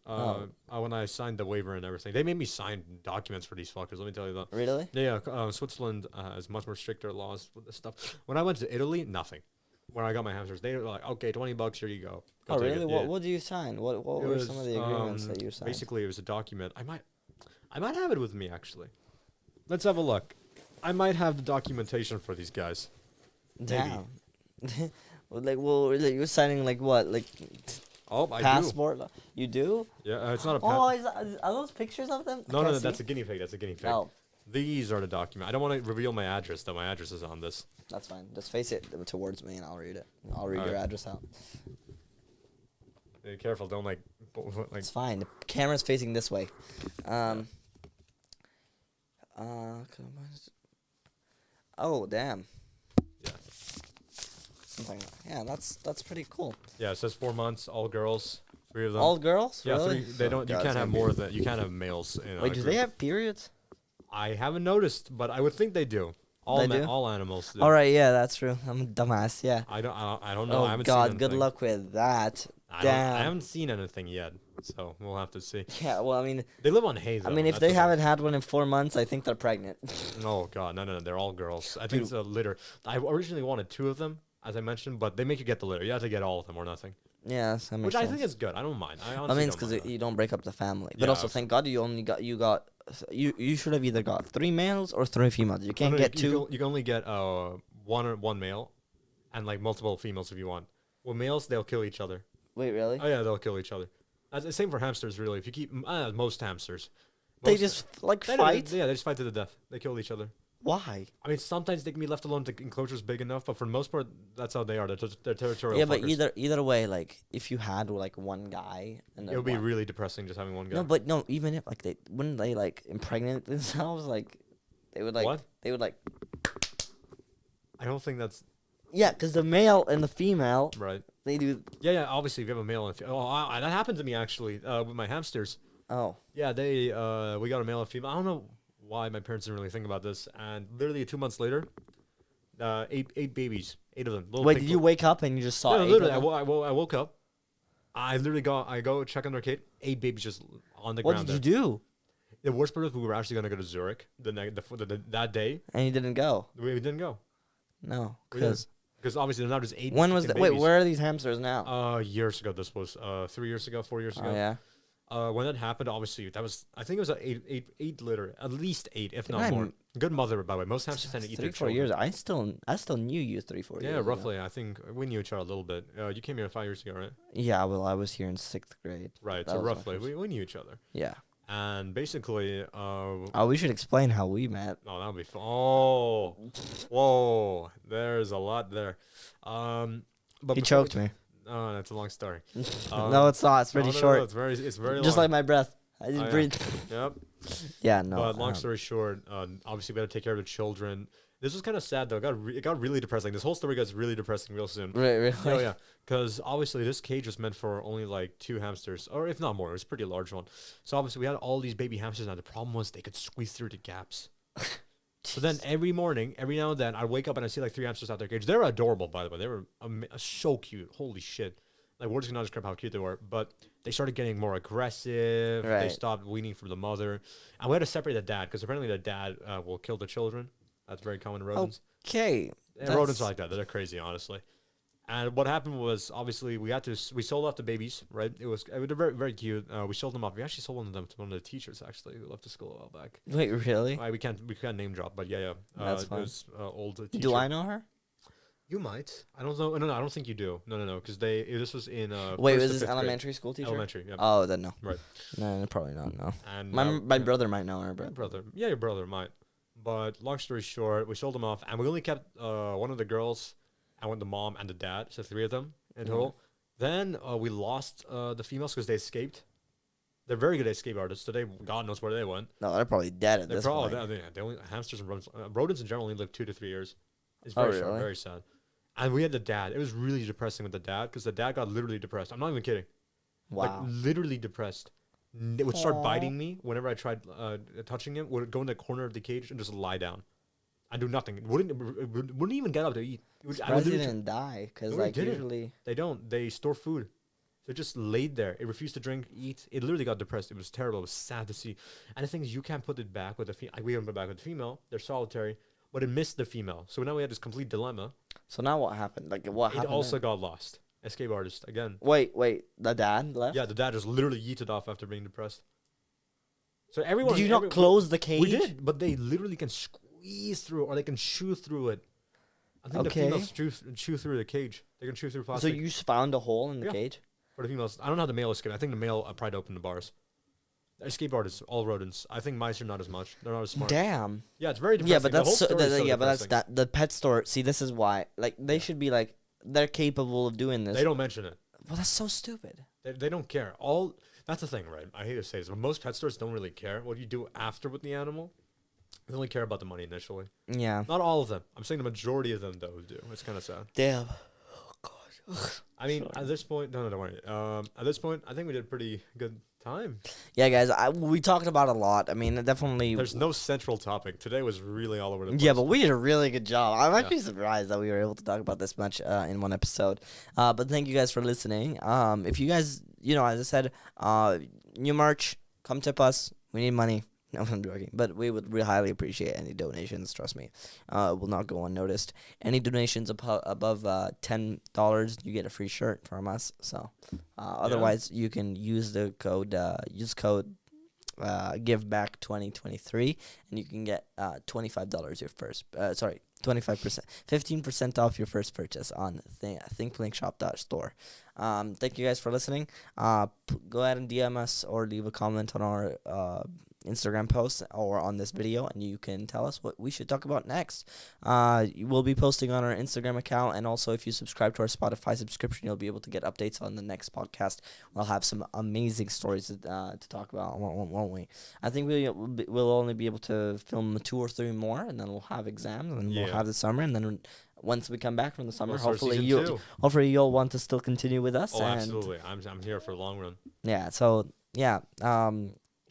[SPEAKER 2] When I signed the waiver and everything, they made me sign documents for these fuckers. Let me tell you that.
[SPEAKER 1] Really?
[SPEAKER 2] Yeah. Switzerland has much more stricter laws with this stuff. When I went to Italy, nothing. When I got my hamsters, they were like, "Okay, $20, here you go."
[SPEAKER 1] Oh, really? What did you sign? What were some of the agreements that you signed?
[SPEAKER 2] Basically, it was a document. I might have it with me actually. Let's have a look. I might have the documentation for these guys.
[SPEAKER 1] Damn. You're signing like what? Like passport?
[SPEAKER 2] I do.
[SPEAKER 1] You do?
[SPEAKER 2] Yeah, it's not a
[SPEAKER 1] are those pictures of them?
[SPEAKER 2] No, that's a guinea pig. That's a guinea pig.
[SPEAKER 1] Oh.
[SPEAKER 2] These are the document. I don't want to reveal my address, though. My address is on this.
[SPEAKER 1] That's fine. Just face it towards me, and I'll read it. I'll read your address out.
[SPEAKER 2] Be careful. Don't like.
[SPEAKER 1] It's fine. The camera's facing this way. Oh damn.
[SPEAKER 2] Yeah.
[SPEAKER 1] Yeah, that's pretty cool.
[SPEAKER 2] Yeah, it says 4 months, all girls, 3 of them.
[SPEAKER 1] All girls?
[SPEAKER 2] Yeah,
[SPEAKER 1] really?
[SPEAKER 2] 3. They don't. You can't have more than. You can't have males.
[SPEAKER 1] Wait, do they have periods?
[SPEAKER 2] I haven't noticed, but I would think they do. All animals do.
[SPEAKER 1] All right, yeah, that's true. I'm a dumbass. Yeah.
[SPEAKER 2] I don't know.
[SPEAKER 1] Oh
[SPEAKER 2] I haven't
[SPEAKER 1] God,
[SPEAKER 2] seen
[SPEAKER 1] good luck with that.
[SPEAKER 2] Damn. I haven't seen anything yet, so we'll have to see.
[SPEAKER 1] Yeah, well, I mean,
[SPEAKER 2] they live on hay. Though.
[SPEAKER 1] I mean, if they haven't had one in 4 months, I think they're pregnant.
[SPEAKER 2] Oh God, no, they're all girls. I think it's a litter. I originally wanted 2 of them, as I mentioned, but they make you get the litter. You have to get all of them or nothing.
[SPEAKER 1] Yeah, that makes
[SPEAKER 2] which
[SPEAKER 1] sense.
[SPEAKER 2] I think is good. I don't mind.
[SPEAKER 1] I mean, it's because you don't break up the family. But also, thank God you should have either got 3 males or 3 females. You can't get 2.
[SPEAKER 2] You can only get one male, and like multiple females if you want. Well, males they'll kill each other.
[SPEAKER 1] Wait, really?
[SPEAKER 2] Oh yeah, they'll kill each other. That's the same for hamsters, really. If you keep most hamsters,
[SPEAKER 1] they just fight.
[SPEAKER 2] Yeah, they just fight to the death. They kill each other.
[SPEAKER 1] Why?
[SPEAKER 2] I mean, sometimes they can be left alone if the enclosure's big enough, but for the most part, that's how they are. They're territorial.
[SPEAKER 1] Yeah,
[SPEAKER 2] fuckers.
[SPEAKER 1] but either way, like if you had like one guy, and
[SPEAKER 2] it would be really depressing just having one guy.
[SPEAKER 1] No, even if like wouldn't they like impregnate themselves? Like they would like
[SPEAKER 2] what?
[SPEAKER 1] They would like.
[SPEAKER 2] I don't think that's.
[SPEAKER 1] Yeah, because the male and the female.
[SPEAKER 2] Right.
[SPEAKER 1] They do.
[SPEAKER 2] Yeah. Obviously, if you have a male and a female. Oh, that happened to me actually with my hamsters.
[SPEAKER 1] Oh.
[SPEAKER 2] Yeah, we got a male and female. I don't know why my parents didn't really think about this, and literally 2 months later, 8 babies, 8 of them.
[SPEAKER 1] Wait, did you wake up and you just saw?
[SPEAKER 2] No, literally, I woke up. I literally go check on their kid. 8 babies just on the ground.
[SPEAKER 1] What did you do?
[SPEAKER 2] The worst part is we were actually gonna go to Zurich that day,
[SPEAKER 1] and you didn't go.
[SPEAKER 2] We didn't go.
[SPEAKER 1] No,
[SPEAKER 2] because obviously they're not just 8.
[SPEAKER 1] When was that? Wait, where are these hamsters now?
[SPEAKER 2] Years ago. This was 3 years ago, 4 years ago.
[SPEAKER 1] Oh yeah.
[SPEAKER 2] When that happened, obviously I think it was 8 litter, at least 8, if not more. Good mother, by the way. Most hamsters tend to eat their children.
[SPEAKER 1] 3-4 years. I still knew you 3-4 years.
[SPEAKER 2] Yeah, roughly. I think we knew each other a little bit. You came here 5 years ago, right?
[SPEAKER 1] Yeah, well, I was here in 6th grade.
[SPEAKER 2] Right, so roughly we knew each other.
[SPEAKER 1] Yeah.
[SPEAKER 2] And basically,
[SPEAKER 1] we should explain how we met.
[SPEAKER 2] Oh, that would be fun. Oh, whoa, there's a lot there. But
[SPEAKER 1] he choked me.
[SPEAKER 2] Oh, that's a long story.
[SPEAKER 1] No, it's not. It's pretty short.
[SPEAKER 2] No, it's very
[SPEAKER 1] just
[SPEAKER 2] long.
[SPEAKER 1] like my breath. I didn't breathe.
[SPEAKER 2] Yep.
[SPEAKER 1] Yeah, no.
[SPEAKER 2] But long story short, obviously we got to take care of the children. This was kind of sad though. It got really depressing. This whole story gets really depressing real soon.
[SPEAKER 1] Right, really?
[SPEAKER 2] Oh yeah, because obviously this cage was meant for only like 2 hamsters, or if not more. It was a pretty large one. So obviously we had all these baby hamsters. Now the problem was they could squeeze through the gaps. So then every morning, every now and then, I'd wake up and I see like 3 hamsters out their cage. They were adorable, by the way. They were so cute. Holy shit. Like, words cannot describe how cute they were, but they started getting more aggressive. They
[SPEAKER 1] Right.
[SPEAKER 2] stopped weaning for the mother. And we had to separate the dad because apparently the dad will kill the children. That's very common in rodents.
[SPEAKER 1] Okay.
[SPEAKER 2] And rodents are like that. They're crazy, honestly. And what happened was, obviously, we sold off the babies, right? It was very, very cute. We sold them off. We actually sold one of them to one of the teachers, actually, who left the school a while back.
[SPEAKER 1] Wait, really?
[SPEAKER 2] We can't name drop, but yeah.
[SPEAKER 1] That's fine.
[SPEAKER 2] It was old teacher.
[SPEAKER 1] Do I know her?
[SPEAKER 2] You might. I don't know. No, I don't think you do. No, because this was in.
[SPEAKER 1] Wait,
[SPEAKER 2] first
[SPEAKER 1] was
[SPEAKER 2] to
[SPEAKER 1] this
[SPEAKER 2] fifth grade.
[SPEAKER 1] elementary school teacher?
[SPEAKER 2] Elementary, yeah.
[SPEAKER 1] Oh, then no.
[SPEAKER 2] Right.
[SPEAKER 1] No, probably not. No.
[SPEAKER 2] And
[SPEAKER 1] My brother might know her, but
[SPEAKER 2] your brother might. But long story short, we sold them off, and we only kept one of the girls, and the mom and the dad, so 3 of them in total. Then we lost the females because they escaped. They're very good escape artists. Today, God knows where they went.
[SPEAKER 1] no, they're probably dead at
[SPEAKER 2] They're
[SPEAKER 1] this
[SPEAKER 2] probably
[SPEAKER 1] point.
[SPEAKER 2] they only hamsters and rodents in general only live 2 to 3 years. It's
[SPEAKER 1] Oh,
[SPEAKER 2] very short,
[SPEAKER 1] really?
[SPEAKER 2] very sad. And we had the dad. It was really depressing with the dad because the dad got literally depressed. I'm not even kidding.
[SPEAKER 1] Wow.
[SPEAKER 2] Like literally depressed. It would start
[SPEAKER 1] Aw.
[SPEAKER 2] biting me whenever I tried touching him. Would go in the corner of the cage and just lie down. and do nothing. It wouldn't even get up to eat.
[SPEAKER 1] Surprised he didn't die, because
[SPEAKER 2] No, it
[SPEAKER 1] like
[SPEAKER 2] didn't.
[SPEAKER 1] usually.
[SPEAKER 2] They don't. They store food. So it just laid there. It refused to drink, eat. It literally got depressed. It was terrible. It was sad to see. And the thing is, you can't put it back with a female. We haven't put it back with the female. They're solitary. But it missed the female. So now we had this complete dilemma.
[SPEAKER 1] So now what happened? Like what
[SPEAKER 2] It
[SPEAKER 1] happened?
[SPEAKER 2] also
[SPEAKER 1] then?
[SPEAKER 2] got lost. Escape artist again.
[SPEAKER 1] Wait. The dad left.
[SPEAKER 2] Yeah, the dad just literally yeeted off after being depressed. So everyone.
[SPEAKER 1] Did you not close the cage?
[SPEAKER 2] We did, but they literally can squeeze through, or they can chew through it. I think the
[SPEAKER 1] Okay.
[SPEAKER 2] females chew through the cage. They can chew through
[SPEAKER 1] So
[SPEAKER 2] plastic.
[SPEAKER 1] you found a hole in the
[SPEAKER 2] Yeah.
[SPEAKER 1] cage?
[SPEAKER 2] For the females, I don't know how the male is. I think the male tried to open the bars. Escape artists, all rodents. I think mice are not as much. They're not as smart.
[SPEAKER 1] Damn.
[SPEAKER 2] Yeah, it's very depressing.
[SPEAKER 1] Yeah, but
[SPEAKER 2] The whole
[SPEAKER 1] that's so,
[SPEAKER 2] story is so
[SPEAKER 1] yeah, but that's
[SPEAKER 2] depressing.
[SPEAKER 1] that the pet store. See, this is why. Like they should be like they're capable of doing this.
[SPEAKER 2] They don't mention it.
[SPEAKER 1] Well, that's so stupid.
[SPEAKER 2] They don't care. That's the thing, right? I hate to say this, but most pet stores don't really care what you do after with the animal. They only care about the money initially.
[SPEAKER 1] Yeah.
[SPEAKER 2] Not all of them. I'm saying the majority of them though do. It's kind of sad.
[SPEAKER 1] Damn. Oh god.
[SPEAKER 2] I mean, at this point, no, don't worry. At this point, I think we did a pretty good time.
[SPEAKER 1] Yeah, guys, we talked about a lot. I mean, definitely.
[SPEAKER 2] There's no central topic. Today was really all over the place.
[SPEAKER 1] Yeah, but we did a really good job. I'm actually surprised that we were able to talk about this much in one episode. But thank you guys for listening. If you guys, as I said, new merch, come tip us. We need money. No, I'm joking. But we would really highly appreciate any donations. Trust me, it will not go unnoticed. Any donations above $10, you get a free shirt from us. So, otherwise, you can use the code. Give back 2023, and you can get $25 your first. 25%, 15% off your first purchase on thinkblinkshop.store. Thank you guys for listening. Go ahead and DM us or leave a comment on our Instagram post or on this video, and you can tell us what we should talk about next. We'll be posting on our Instagram account, and also if you subscribe to our Spotify subscription, you'll be able to get updates on the next podcast. We'll have some amazing stories to talk about, won't we? I think we'll only be able to film 2 or 3 more, and then we'll have exams, and we'll have the summer, and then once we come back from the summer, hopefully you'll want to still continue with us.
[SPEAKER 2] Oh, absolutely! I'm here for the long run.
[SPEAKER 1] Yeah. So yeah.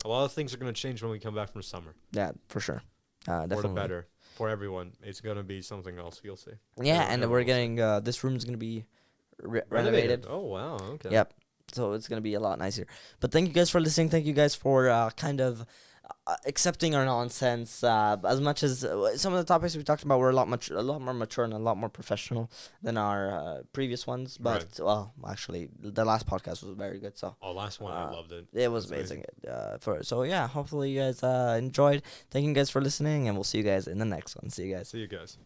[SPEAKER 2] A lot of things are going to change when we come back from summer.
[SPEAKER 1] Yeah, for sure. Definitely.
[SPEAKER 2] For the better. For everyone. It's going to be something else. You'll see.
[SPEAKER 1] Yeah, and we're getting, this room is going to be renovated.
[SPEAKER 2] Oh, wow. Okay.
[SPEAKER 1] Yep. So it's going to be a lot nicer. But thank you guys for listening. Thank you guys for kind of accepting our nonsense. As much as some of the topics we talked about were a lot more mature and a lot more professional than our previous ones. But well, actually, the last podcast was very good. So
[SPEAKER 2] last one I loved it.
[SPEAKER 1] It was amazing. So yeah, hopefully you guys enjoyed. Thank you guys for listening, and we'll see you guys in the next one. See you guys.